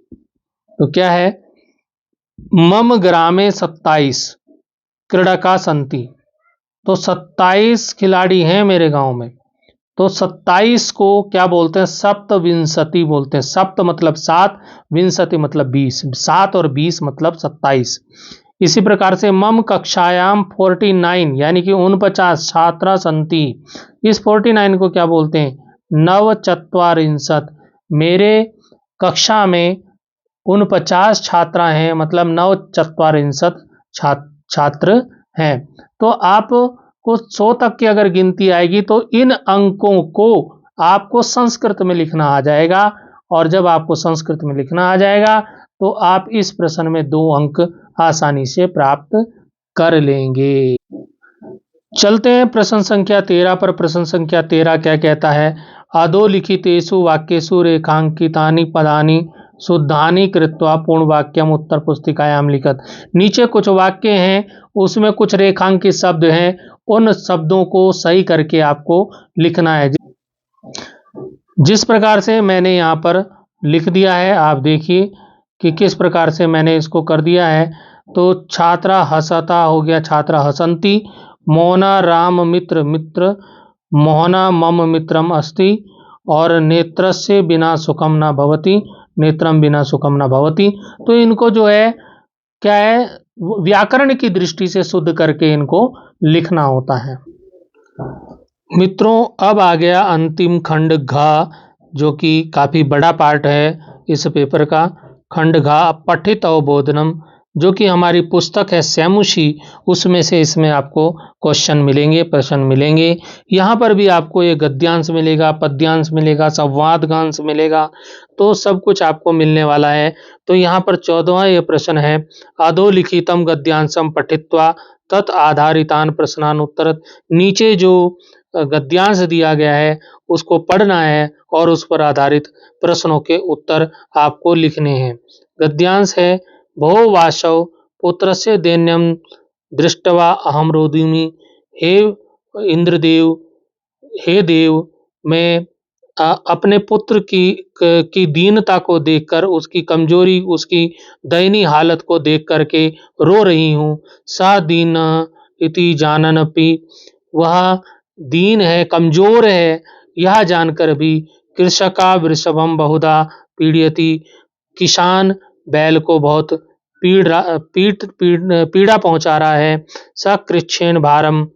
तो क्या है, मम ग्रामे 27 क्रीडका संति, तो 27 खिलाड़ी हैं मेरे गांव में, तो 27 को क्या बोलते हैं, सप्तविंशति बोलते हैं। सप्त मतलब 7, विंशति मतलब 20, 7 और 20 मतलब 27। इसी प्रकार से मम कक्षायाम 49, यानी कि 49 छात्रा संति, इस 49 को क्या बोलते हैं, नवचत्वारिंशत्, मेरे कक्षा में 49 छात्रा हैं, मतलब नवचत्वारिंशत् छात्र हैं। तो आप को 100 तक की अगर गिनती आएगी तो इन अंकों को आपको संस्कृत में लिखना आ जाएगा, और जब आपको संस्कृत में लिखना आ जाएगा तो आप इस प्रश्न में 2 अंक आसानी से प्राप्त कर लेंगे। चलते हैं प्रश्न संख्या 13 पर। प्रश्न संख्या 13 क्या कहता है, अधोलिखितेषु वाक्येषु रेखांकितानि पदानि शुद्धानि कृत्वा पूर्ण वाक्यम उत्तर पुस्तिकायाम लिखत। नीचे कुछ वाक्य हैं, उसमें कुछ रेखांकित शब्द हैं, उन शब्दों को सही करके आपको लिखना है। जिस प्रकार से मैंने यहाँ पर लिख दिया है, आप देखिए कि किस प्रकार से मैंने इसको कर दिया है। तो छात्रा हसता हो गया, छात्रा हसंती, मोहना राम मित्र मित्र, मोहना मम मित्रम अस्ति, और नेत्रस्य बिना सुखम न भवति, नेत्रम बिना सुखम न भवति। तो इनको जो है क्या है, व्याकरण की दृष्टि से शुद्ध करके इनको लिखना होता है। मित्रों, अब आ गया अंतिम खंड घ, जो कि काफ़ी बड़ा पार्ट है इस पेपर का। खंड घ पठित अवबोधनम, जो कि हमारी पुस्तक है सैमुषी, उसमें से इसमें आपको क्वेश्चन मिलेंगे, प्रश्न मिलेंगे। यहाँ पर भी आपको ये गद्यांश मिलेगा, पद्यांश मिलेगा, संवादगांश मिलेगा, तो सब कुछ आपको मिलने वाला है। तो यहाँ पर 14वां ये प्रश्न है, अधोलिखितम गद्यांशम पठित्वा तत् आधारितान प्रश्नान उत्तर। नीचे जो गद्यांश दिया गया है उसको पढ़ना है और उस पर आधारित प्रश्नों के उत्तर आपको लिखने हैं। गद्यांश है, भो वासव पुत्रस्य दैन्यम दृष्ट्वा अहम रोदिमि, हे इंद्रदेव, हे देव, मैं अपने पुत्र की दीनता को देखकर, उसकी कमजोरी, उसकी दयनीय हालत को देख करके रो रही हूँ। सा दीन इति जाननपि, वह दीन है, कमजोर है, यह जानकर भी कृषका वृषभम बहुधा पीड़यति, किसान बैल को बहुत पीड़ा पहुंचा रहा है। सकृच्छेन भारम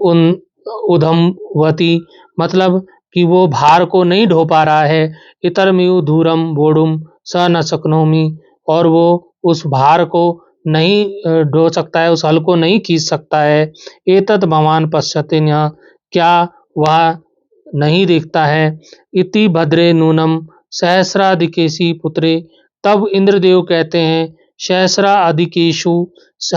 उन उधमवती, मतलब कि वो भार को नहीं ढो पा रहा है। इतरमिउ धूरम वोढुम स न शक्नोमि, और वो उस भार को नहीं ढो सकता है, उस हल को नहीं खींच सकता है। एतत् भवान पश्यति न, क्या वह नहीं देखता है। इति भद्रे नूनम सहस्राधिकेशी पुत्रे, तब इंद्रदेव कहते हैं सहस्राधिकेषु,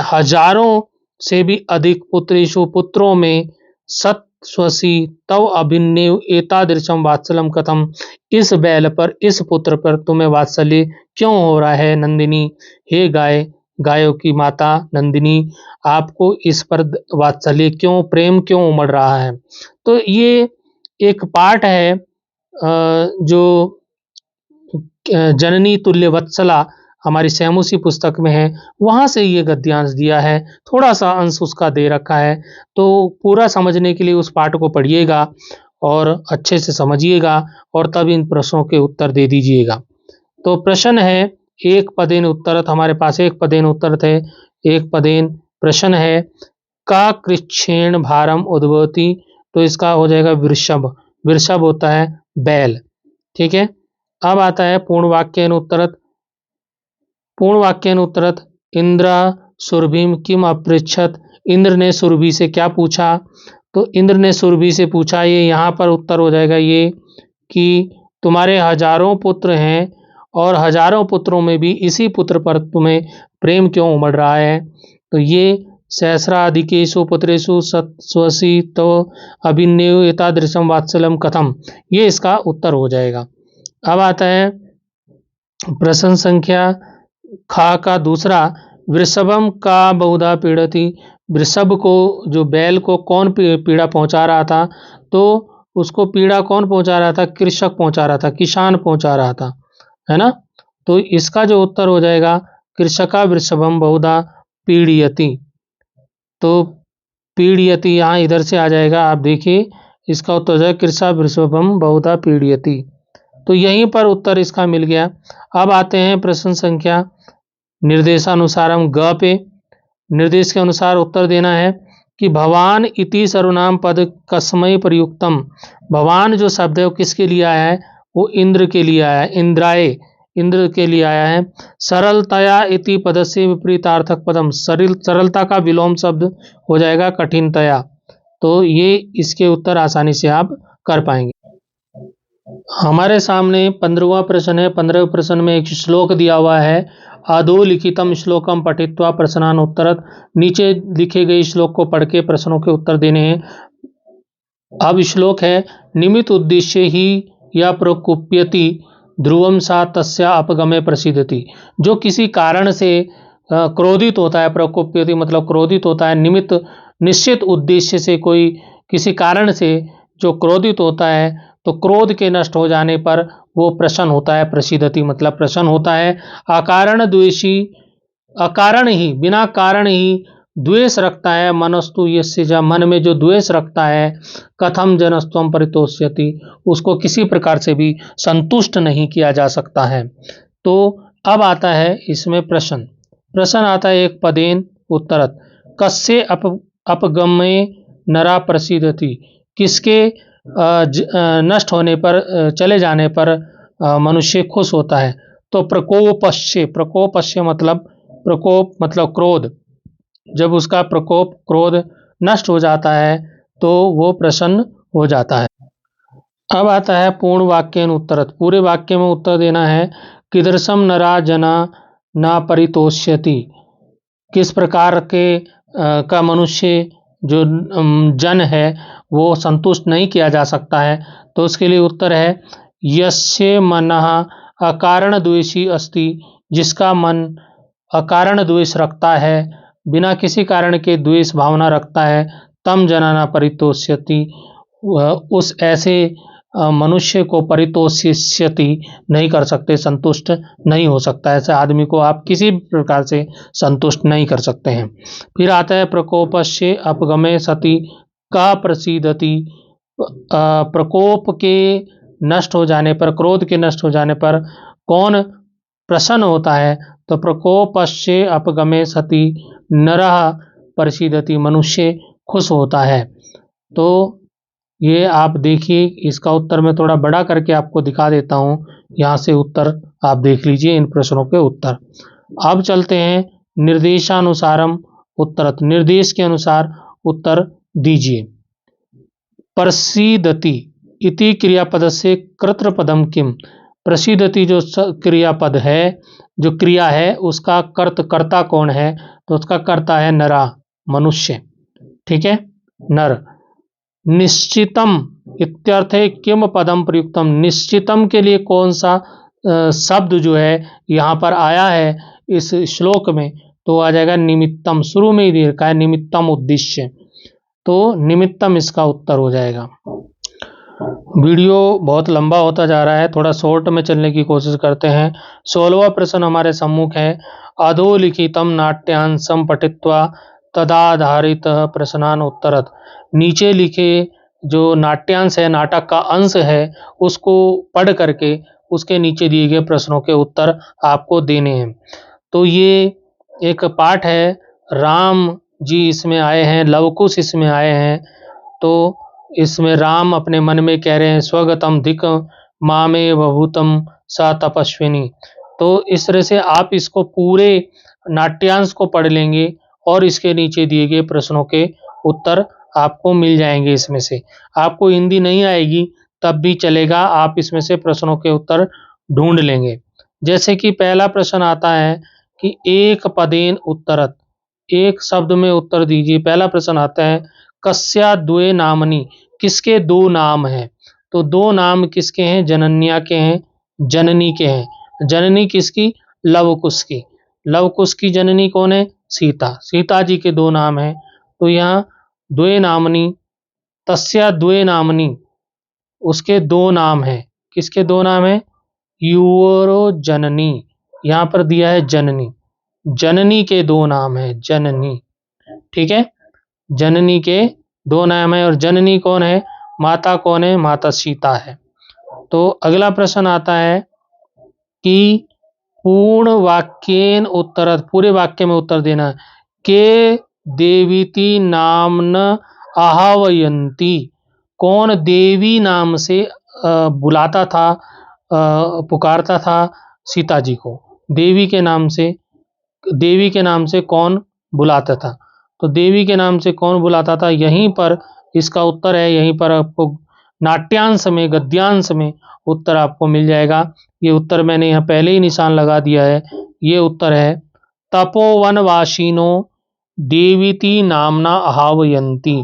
हजारों से भी अधिक पुत्रेषु पुत्रों में सत्स्वसी तव अभिन्नेव एतादृशम वात्सल्यम कथम, इस बैल पर, इस पुत्र पर तुम्हें वात्सल्य क्यों हो रहा है नंदिनी। हे गायों की माता नंदिनी, आपको इस पर वात्सल्य क्यों, प्रेम क्यों उमड़ रहा है। तो ये एक पाठ है जो जननी तुल्य वत्सला हमारी सैमुसी पुस्तक में है, वहाँ से ये गद्यांश दिया है। थोड़ा सा अंश उसका दे रखा है, तो पूरा समझने के लिए उस पाठ को पढ़िएगा और अच्छे से समझिएगा और तब इन प्रश्नों के उत्तर दे दीजिएगा। तो प्रश्न है एक पदेन उत्तरत, हमारे पास एक पदेन उत्तर थे। एक पदेन प्रश्न है का कृच्छेण भारम उद्भवती, तो इसका हो जाएगा वृषभ। वृषभ होता है बैल, ठीक है। अब आता है पूर्ण वाक्यन उत्तरत। पूर्ण वाक्यन उत्तरत इंद्र सुरभिम किम अपृच्छत, इंद्र ने सुरभि से क्या पूछा। तो इंद्र ने सुरभि से पूछा, ये यहाँ पर उत्तर हो जाएगा ये कि तुम्हारे हजारों पुत्र हैं और हजारों पुत्रों में भी इसी पुत्र पर तुम्हें प्रेम क्यों उमड़ रहा है। तो ये सहस्राधिकेषु पुत्रेषु सत्स्वसी तो अभिन्नेव एतादृशम वात्सल्यम कथम, ये इसका उत्तर हो जाएगा। अब आता है प्रश्न संख्या खा का दूसरा, वृषभम का बहुधा पीड़ती, वृषभ को, जो बैल को कौन पीड़ा पहुंचा रहा था। तो उसको पीड़ा कौन पहुंचा रहा था, कृषक पहुंचा रहा था, किसान पहुंचा रहा था, है ना। तो इसका जो उत्तर हो जाएगा कृषका वृषभम बहुधा पीड़यति। तो पीड़यति यहाँ इधर से आ जाएगा, आप देखिए इसका उत्तर हो जाएगा कृषा वृषभम बहुधा पीड़यति। तो यहीं पर उत्तर इसका मिल गया। अब आते हैं प्रश्न संख्या निर्देशानुसारम ग पे। निर्देश के अनुसार उत्तर देना है कि भवान इति सर्वनाम पद कस्मै प्रयुक्तम, भवान जो शब्द है वो किसके लिए आया है, वो इंद्र के लिए आया है, इंद्राय, इंद्र के लिए आया है। सरलतया इति पद से विपरीतार्थक पदम, सरलता का विलोम शब्द हो जाएगा कठिनतया। तो ये इसके उत्तर आसानी से आप कर पाएंगे। हमारे सामने 15वां प्रश्न है। 15वें प्रश्न में एक श्लोक दिया हुआ है, अधोलिखितम श्लोकम पठित्वा प्रश्नान उत्तरत, नीचे लिखे गए श्लोक को पढ़ के प्रश्नों के उत्तर देने हैं। अब श्लोक है निमित्त उद्देश्य ही या प्रकुप्यति ध्रुवम सा तस्या अपगमे प्रसिद्धति, जो किसी कारण से क्रोधित होता है, प्रकुप्यति मतलब क्रोधित होता है, निमित्त निश्चित उद्देश्य से, कोई किसी कारण से जो क्रोधित होता है, तो क्रोध के नष्ट हो जाने पर वो प्रसन्न होता है, प्रसिद्धति मतलब प्रसन्न होता है। अकारण द्वेषी, अकारण ही, बिना कारण ही द्वेष रखता है, मनस्तु यस्य च, मन में जो द्वेष रखता है, कथम जनस्त्वम परितोष्यति, उसको किसी प्रकार से भी संतुष्ट नहीं किया जा सकता है। तो अब आता है इसमें प्रश्न, प्रश्न आता है एक पदेन उत्तरत, कस्य अपगमे नरा प्रसिद्धति, किसके नष्ट होने पर, चले जाने पर मनुष्य खुश होता है। तो प्रकोपस्य, प्रकोपस्य मतलब, प्रकोप मतलब क्रोध, जब उसका प्रकोप क्रोध नष्ट हो जाता है तो वो प्रसन्न हो जाता है। अब आता है पूर्ण वाक्यन उत्तरत, पूरे वाक्य में उत्तर देना है। कीदृशम नरा जना न परितोष्यति, किस प्रकार के का मनुष्य जो जन है वो संतुष्ट नहीं किया जा सकता है। तो उसके लिए उत्तर है यस्य मनः अकारण द्वेषी अस्ति, जिसका मन अकारण द्वेष रखता है, बिना किसी कारण के द्वेष भावना रखता है, तम जनाना परितोष्यति, उस ऐसे मनुष्य को परितोष्यति नहीं कर सकते, संतुष्ट नहीं हो सकता, ऐसे आदमी को आप किसी प्रकार से संतुष्ट नहीं कर सकते हैं। फिर आता है प्रकोपस्य अपगमे सति का प्रसिद्धति, प्रकोप के नष्ट हो जाने पर, क्रोध के नष्ट हो जाने पर कौन प्रसन्न होता है तो प्रकोपस्य अपगमे सति नरः प्रसीदति, मनुष्य खुश होता है। तो ये आप देखिए, इसका उत्तर मैं थोड़ा बड़ा करके आपको दिखा देता हूँ। यहाँ से उत्तर आप देख लीजिए, इन प्रश्नों के उत्तर। अब चलते हैं निर्देशानुसारम उत्तरत, निर्देश के अनुसार उत्तर दीजिए। प्रसीदति इति क्रियापद से कर्तृपदम किम, प्रसीदति जो क्रियापद है, जो क्रिया है, उसका कर्ता कौन है? तो उसका कर्ता है नरा, मनुष्य। ठीक है, नर। निश्चितम इत्यर्थे किम पदम प्रयुक्तम, निश्चितम के लिए कौन सा शब्द जो है यहाँ पर आया है इस श्लोक में? तो आ जाएगा निमित्तम, शुरू में ही दे रखा है निमित्तम उद्देश्य, तो निमित्तम इसका उत्तर हो जाएगा। वीडियो बहुत लंबा होता जा रहा है, थोड़ा शॉर्ट में चलने की कोशिश करते हैं। 16वां प्रश्न हमारे सम्मुख है। अधोलिखितम नाट्यांशम पठित्वा तदाधारित प्रश्नान उत्तरत, नीचे लिखे जो नाट्यांश है, नाटक का अंश है, उसको पढ़ करके उसके नीचे दिए गए प्रश्नों के उत्तर आपको देने हैं। तो ये एक पाठ है, राम जी इसमें आए हैं, लवकुश इसमें आए हैं। तो इसमें राम अपने मन में कह रहे हैं स्वगतम धिक मामे बभूतम सा तपस्विनी। तो इस तरह से आप इसको पूरे नाट्यांश को पढ़ लेंगे और इसके नीचे दिए गए प्रश्नों के उत्तर आपको मिल जाएंगे। इसमें से आपको हिंदी नहीं आएगी तब भी चलेगा, आप इसमें से प्रश्नों के उत्तर ढूंढ लेंगे। जैसे कि पहला प्रश्न आता है कि एक पदेन उत्तरत, एक शब्द में उत्तर दीजिए। पहला प्रश्न आता है कस्या द्वे नामनी, किसके दो नाम हैं? तो दो नाम किसके हैं? जनन्या के हैं, जननी के हैं। जननी किसकी? लवकुश की। लवकुश की जननी कौन है? सीता। सीता जी के दो नाम हैं। तो यहाँ द्वे नामनी, तस्या द्वे नामनी, उसके दो नाम हैं। किसके दो नाम हैं? यूरो जननी, यहाँ पर दिया है जननी, जननी के दो नाम है, जननी। ठीक है, जननी के दो नाम है। और जननी कौन है? माता कौन है? माता सीता है। तो अगला प्रश्न आता है कि पूर्ण वाक्येन उत्तर, पूरे वाक्य में उत्तर देना है। के देवीति नामन आह्वयन्ति, कौन देवी नाम से बुलाता था, पुकारता था सीता जी को? देवी के नाम से, देवी के नाम से कौन बुलाता था? तो देवी के नाम से कौन बुलाता था, यहीं पर इसका उत्तर है। यहीं पर आपको नाट्यांश में, गद्यांश में उत्तर आपको मिल जाएगा। ये उत्तर मैंने यहाँ पहले ही निशान लगा दिया है। ये उत्तर है तपोवनवासिनो देवीति नामना आह्वयन्ति।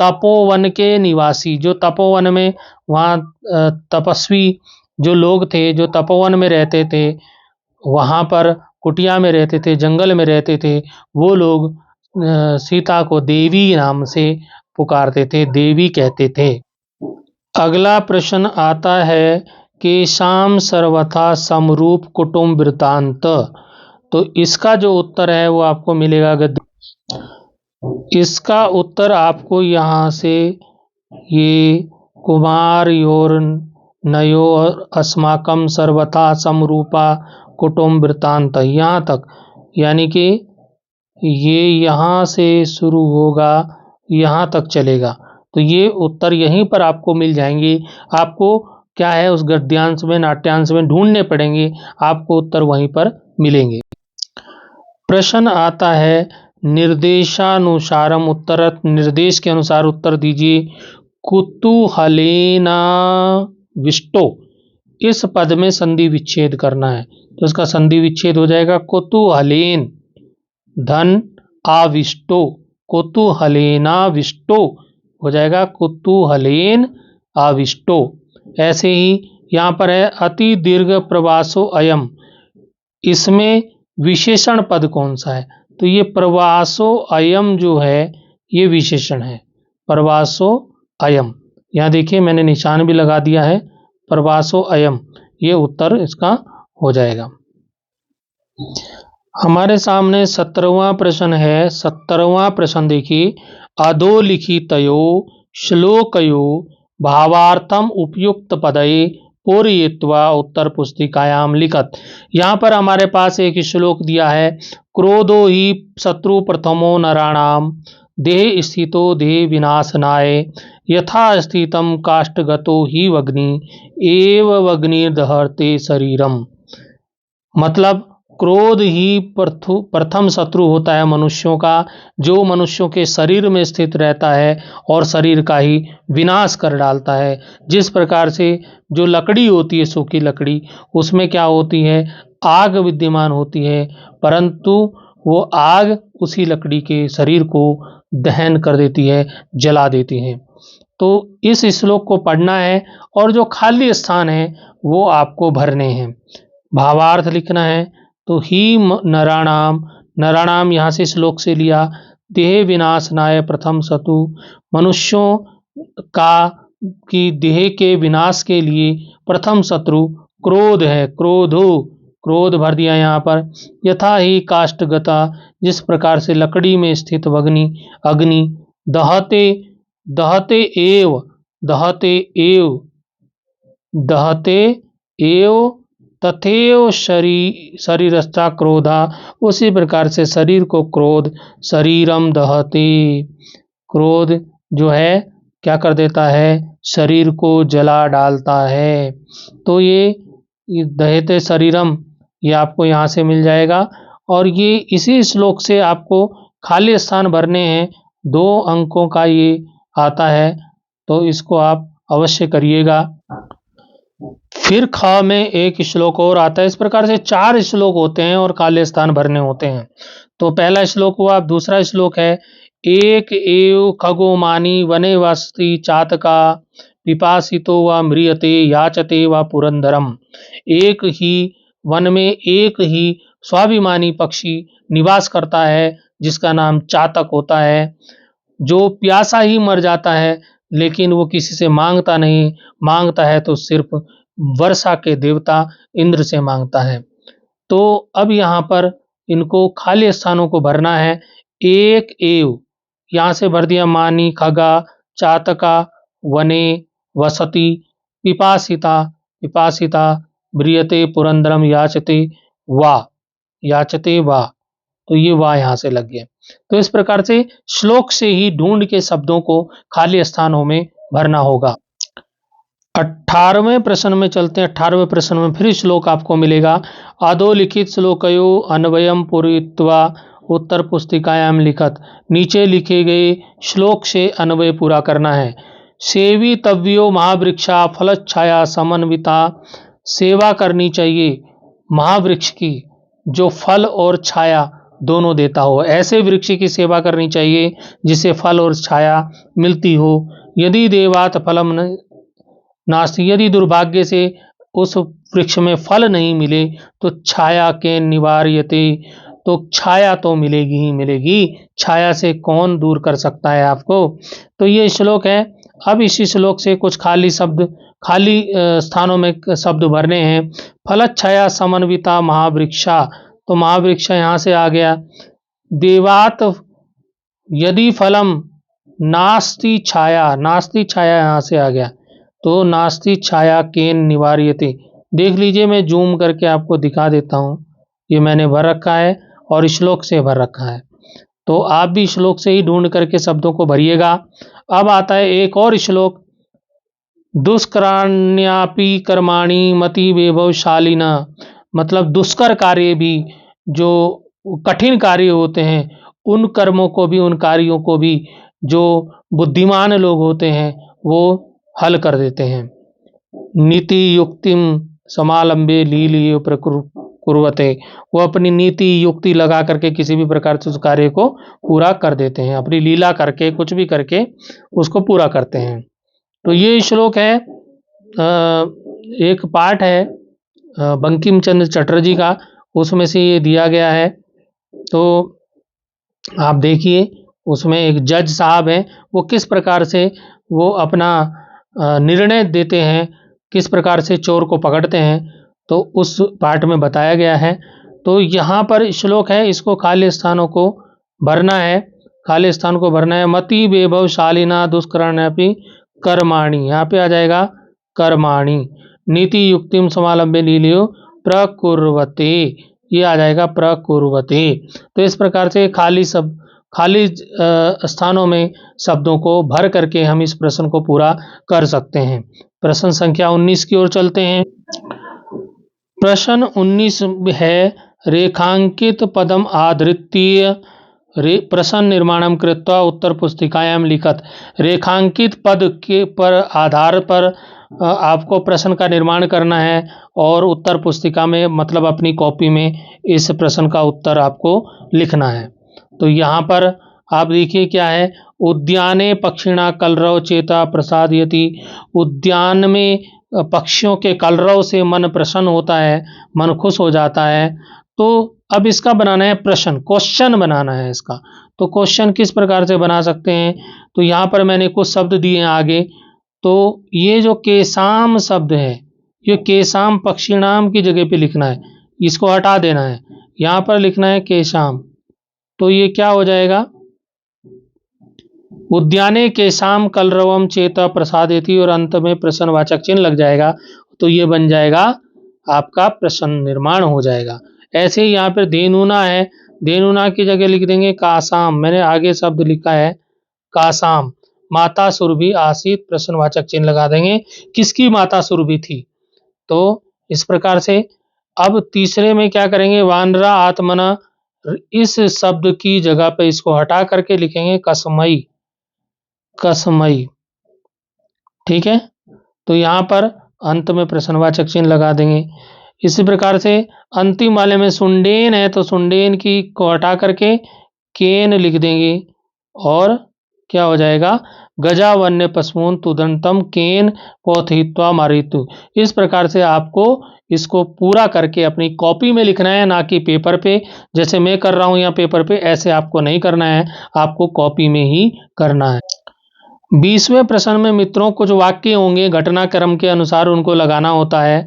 तपोवन के निवासी, जो तपोवन में वहाँ तपस्वी जो लोग थे, जो तपोवन में रहते थे, वहाँ पर कुटिया में रहते थे, जंगल में रहते थे, वो लोग सीता को देवी नाम से पुकारते थे, देवी कहते थे। अगला प्रश्न आता है कि शाम सर्वथा समरूप कुटुंब वृत्तांत। तो इसका जो उत्तर है वो आपको मिलेगा इसका उत्तर आपको यहाँ से ये कुमार योर नयो अस्माकम सर्वथा समरूपा कुटुंब वृत्तांत, यहाँ तक, यानी कि ये यहाँ से शुरू होगा, यहाँ तक चलेगा। तो ये उत्तर यहीं पर आपको मिल जाएंगे। आपको क्या है, उस गद्यांश में, नाट्यांश में ढूंढने पड़ेंगे, आपको उत्तर वहीं पर मिलेंगे। प्रश्न आता है निर्देशानुसारम उत्तरत, निर्देश के अनुसार उत्तर दीजिए। कुतूहलेना विष्टो, इस पद में संधि विच्छेद करना है। तो इसका संधि विच्छेद हो जाएगा कुतूहलेन धन आविष्टो, कुतूहलेना विष्टो हो जाएगा कुतूहलेन आविष्टो। ऐसे ही यहाँ पर है अति दीर्घ प्रवासो अयम, इसमें विशेषण पद कौन सा है? तो ये प्रवासो अयम जो है ये विशेषण है, प्रवासो अयम। यहाँ देखिए मैंने निशान भी लगा दिया है, प्रवासो अयम, ये उत्तर इसका हो जाएगा। हमारे सामने 17वां प्रश्न है। 17वां प्रश्न देखिए, अधोलिखितयो श्लोकयो भावार्थम उपयुक्त पदये पूरयित्वा उत्तर पुस्तिकायाम लिखत। यहाँ पर हमारे पास एक श्लोक दिया है, क्रोधो ही शत्रु प्रथमो नराणाम देह स्थितो देह विनाशनाय यथा स्थितम काष्ठगतो ही वग्नि एव वग्निर्दहते शरीरम। मतलब क्रोध ही प्रथम शत्रु होता है मनुष्यों का, जो मनुष्यों के शरीर में स्थित रहता है और शरीर का ही विनाश कर डालता है। जिस प्रकार से जो लकड़ी होती है, सूखी लकड़ी, उसमें क्या होती है, आग विद्यमान होती है, परंतु वो आग उसी लकड़ी के शरीर को दहन कर देती है, जला देती है। तो इस श्लोक को पढ़ना है और जो खाली स्थान है वो आपको भरने हैं, भावार्थ लिखना है। तो ही नराणाम, नराणाम यहाँ से श्लोक से लिया, देह विनाशनाय प्रथम शत्रु, मनुष्यों का की देह के विनाश के लिए प्रथम शत्रु क्रोध है, क्रोध भर दिया यहाँ पर। यथा ही काष्ठगता, जिस प्रकार से लकड़ी में स्थित अग्नि दहते दहते एव दहते एव दहते एव तथैव शरीरस्था क्रोधा, उसी प्रकार से शरीर को क्रोध शरीरम दहते, क्रोध जो है क्या कर देता है, शरीर को जला डालता है। तो ये दहते शरीरम, ये आपको यहाँ से मिल जाएगा। और ये इसी श्लोक से आपको खाली स्थान भरने हैं, 2 अंकों का ये आता है, तो इसको आप अवश्य करिएगा। फिर ख में एक श्लोक और आता है। इस प्रकार से 4 श्लोक होते हैं और खाली स्थान भरने होते हैं। तो पहला श्लोक हुआ, दूसरा श्लोक है, एक एव खगो मानी वने वसति चातका पिपासितो व म्रियते याचते व पुरंदरम। एक ही वन में एक ही स्वाभिमानी पक्षी निवास करता है, जिसका नाम चातक होता है, जो प्यासा ही मर जाता है, लेकिन वो किसी से मांगता नहीं, मांगता है तो सिर्फ वर्षा के देवता इंद्र से मांगता है। तो अब यहाँ पर इनको खाली स्थानों को भरना है। एक एव यहाँ से भर दिया, मानी खगा चातका वने वसति पिपासिता पिपासिता ब्रियते पुरंदरम याचते वा, तो ये वा यहाँ से लग गया। तो इस प्रकार से श्लोक से ही ढूंढ के शब्दों को खाली स्थानों में भरना होगा। 18वें प्रश्न में चलते हैं। 18वें प्रश्न में फिर श्लोक आपको मिलेगा, अधोलिखित श्लोकयो अन्वयम पूरयित्वा उत्तर पुस्तिकायाम लिखत। नीचे लिखे गए श्लोक से अन्वय पूरा करना है। सेवितव्यो महावृक्षा फलच्छाया समन्विता, सेवा करनी चाहिए महावृक्ष की जो फल और छाया दोनों देता हो। ऐसे वृक्ष की सेवा करनी चाहिए जिसे फल और छाया मिलती हो। यदि देवात फलम नास्ति, यदि दुर्भाग्य से उस वृक्ष में फल नहीं मिले तो छाया के निवार्यते, तो छाया तो मिलेगी ही मिलेगी, छाया से कौन दूर कर सकता है आपको। तो ये श्लोक है। अब इसी श्लोक से कुछ खाली स्थानों में शब्द भरने हैं। फलच्छाया समन्विता महावृक्षा, तो महावृक्ष यहाँ से आ गया। देवात यदि फलम नास्ति छाया यहाँ से आ गया, तो नास्ति छाया केन निवार्यते। देख लीजिए, मैं जूम करके आपको दिखा देता हूँ। ये मैंने भर रखा है और श्लोक से भर रखा है, तो आप भी श्लोक से ही ढूंढ करके शब्दों को भरिएगा। अब आता है एक और श्लोक, दुष्कराण्यापि कर्माणि मति वैभवशालिना, मतलब दुष्कर कार्य भी, जो कठिन कार्य होते हैं, उन कर्मों को भी, उन कार्यों को भी जो बुद्धिमान लोग होते हैं वो हल कर देते हैं। नीति युक्तिम समालंबे लीलियो प्रकुर्वते, वो अपनी नीति युक्ति लगा करके किसी भी प्रकार से उस कार्य को पूरा कर देते हैं, अपनी लीला करके कुछ भी करके उसको पूरा करते हैं। तो ये श्लोक है, एक पाठ है बंकिम चंद्र चटर्जी का, उसमें से ये दिया गया है। तो आप देखिए, उसमें एक जज साहब हैं, वो किस प्रकार से वो अपना निर्णय देते हैं, किस प्रकार से चोर को पकड़ते हैं, तो उस पाठ में बताया गया है। तो यहाँ पर श्लोक है, इसको खाली स्थानों को भरना है, खाली स्थान को भरना है। मति वैभवशालिना दुष्कराण्यपि कर्माणि, यहाँ पे आ जाएगा कर्माणि। नीति युक्तिम समालंबे लीलियो प्रकुर्वते, ये आ जाएगा प्रकुर्वते। तो इस प्रकार से खाली स्थानों में शब्दों को भर करके हम इस प्रश्न को पूरा कर सकते हैं। प्रश्न संख्या 19 की ओर चलते हैं। प्रश्न 19 है, रेखांकित पदम आधृत्य प्रश्न निर्माणम कृत्वा उत्तर पुस्तिकायां लिखत। रेखांकित पद के पर आधार पर आपको प्रश्न का निर्माण करना है और उत्तर पुस्तिका में मतलब अपनी कॉपी में इस प्रश्न का उत्तर आपको लिखना है। तो यहाँ पर आप देखिए क्या है, उद्याने पक्षिणा कलरव चेता प्रसादयति। उद्यान में पक्षियों के कलरव से मन प्रसन्न होता है, मन खुश हो जाता है। तो अब इसका बनाना है प्रश्न, क्वेश्चन बनाना है इसका। तो क्वेश्चन किस प्रकार से बना सकते हैं, तो यहाँ पर मैंने कुछ शब्द दिए हैं आगे। तो ये जो केसाम शब्द है, ये केसाम पक्षिणाम की जगह पे लिखना है, इसको हटा देना है, यहाँ पर लिखना है केशाम। तो ये क्या हो जाएगा, उद्याने केशाम कलरवम चेता प्रसादेति, और अंत में प्रश्नवाचक चिन्ह लग जाएगा। तो ये बन जाएगा आपका प्रश्न निर्माण हो जाएगा। ऐसे ही यहाँ पर धेनुना है, धेनुना की जगह लिख देंगे कासाम। मैंने आगे शब्द लिखा है कासाम। माता सुरभि आसीत, प्रश्नवाचक चिन्ह लगा देंगे, किसकी माता सुरभि थी। तो इस प्रकार से अब तीसरे में क्या करेंगे, वानरा आत्मना, इस शब्द की जगह पे इसको हटा करके लिखेंगे कसमई, कसमई। ठीक है, तो यहाँ पर अंत में प्रश्नवाचक चिन्ह लगा देंगे। इसी प्रकार से अंतिम वाले में सुंडेन है, तो सुंडेन की को हटा करके केन लिख देंगे, और क्या हो जाएगा, गजा वन्य पशून तुदंतम केन पौथित्वा मारितु। इस प्रकार से आपको इसको पूरा करके अपनी कॉपी में लिखना है, ना कि पेपर पे। जैसे मैं कर रहा हूँ यहाँ पेपर पे, ऐसे आपको नहीं करना है, आपको कॉपी में ही करना है। 20वें प्रश्न में मित्रों कुछ वाक्य होंगे, घटनाक्रम के अनुसार उनको लगाना होता है।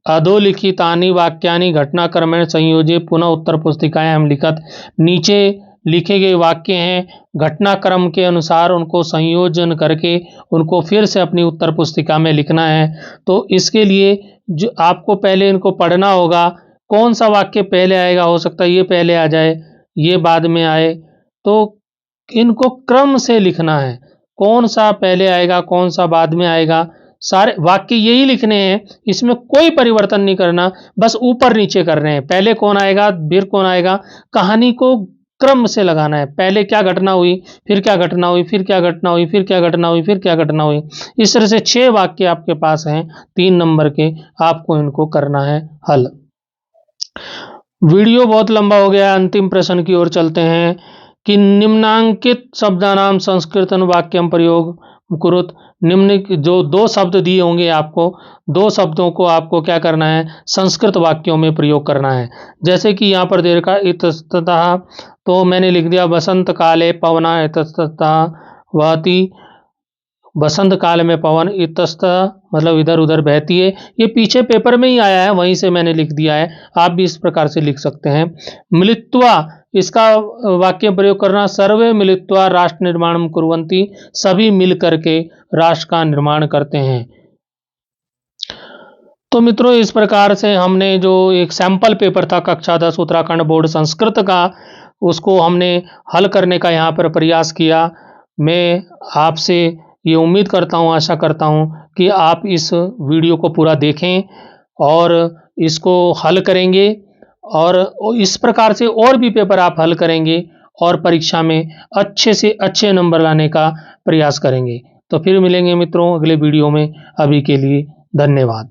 अधोलिखितानि वाक्यानि घटनाक्रमेण संयोज्य पुनः उत्तर पुस्तिकायां लिखत। नीचे लिखे गए वाक्य हैं, घटनाक्रम के अनुसार उनको संयोजन करके उनको फिर से अपनी उत्तर पुस्तिका में लिखना है। तो इसके लिए जो आपको पहले इनको पढ़ना होगा, कौन सा वाक्य पहले आएगा, हो सकता है ये पहले आ जाए, ये बाद में आए। तो इनको क्रम से लिखना है, कौन सा पहले आएगा कौन सा बाद में आएगा। सारे वाक्य यही लिखने हैं, इसमें कोई परिवर्तन नहीं करना, बस ऊपर नीचे कर रहे हैं। पहले कौन आएगा फिर कौन आएगा, कहानी को क्रम से लगाना है। पहले क्या घटना हुई, फिर क्या घटना हुई, फिर क्या घटना हुई, फिर क्या घटना हुई, फिर क्या घटना हुई। इस तरह से 6 वाक्य आपके पास हैं 3 नंबर के, आपको इनको करना है हल। वीडियो बहुत लंबा हो गया, अंतिम प्रश्न की ओर चलते हैं कि निम्नांकित शब्दानाम संस्कृतन वाक्यम प्रयोग कुरुत। निम्न जो 2 शब्द दिए होंगे आपको, 2 शब्दों को आपको क्या करना है, संस्कृत वाक्यों में प्रयोग करना है। जैसे कि यहाँ पर दे रखा इतस्ततः, तो मैंने लिख दिया वसंत काले पवना इतस्ततः वहति। बसंत काल में पवन इतस्ततः मतलब इधर उधर बहती है। ये पीछे पेपर में ही आया है, वहीं से मैंने लिख दिया है, आप भी इस प्रकार से लिख सकते हैं। मिलित्वा, इसका वाक्य प्रयोग करना, सर्वे मिलित्वा राष्ट्र निर्माण कुर्वन्ति, सभी मिल करके राष्ट्र का निर्माण करते हैं। तो मित्रों इस प्रकार से हमने जो एक सैंपल पेपर था कक्षा 10 उत्तराखंड बोर्ड संस्कृत का, उसको हमने हल करने का यहाँ पर प्रयास किया। मैं आपसे ये उम्मीद करता हूँ, आशा करता हूँ कि आप इस वीडियो को पूरा देखें और इसको हल करेंगे, और इस प्रकार से और भी पेपर आप हल करेंगे और परीक्षा में अच्छे से अच्छे नंबर लाने का प्रयास करेंगे। तो फिर मिलेंगे मित्रों अगले वीडियो में, अभी के लिए धन्यवाद।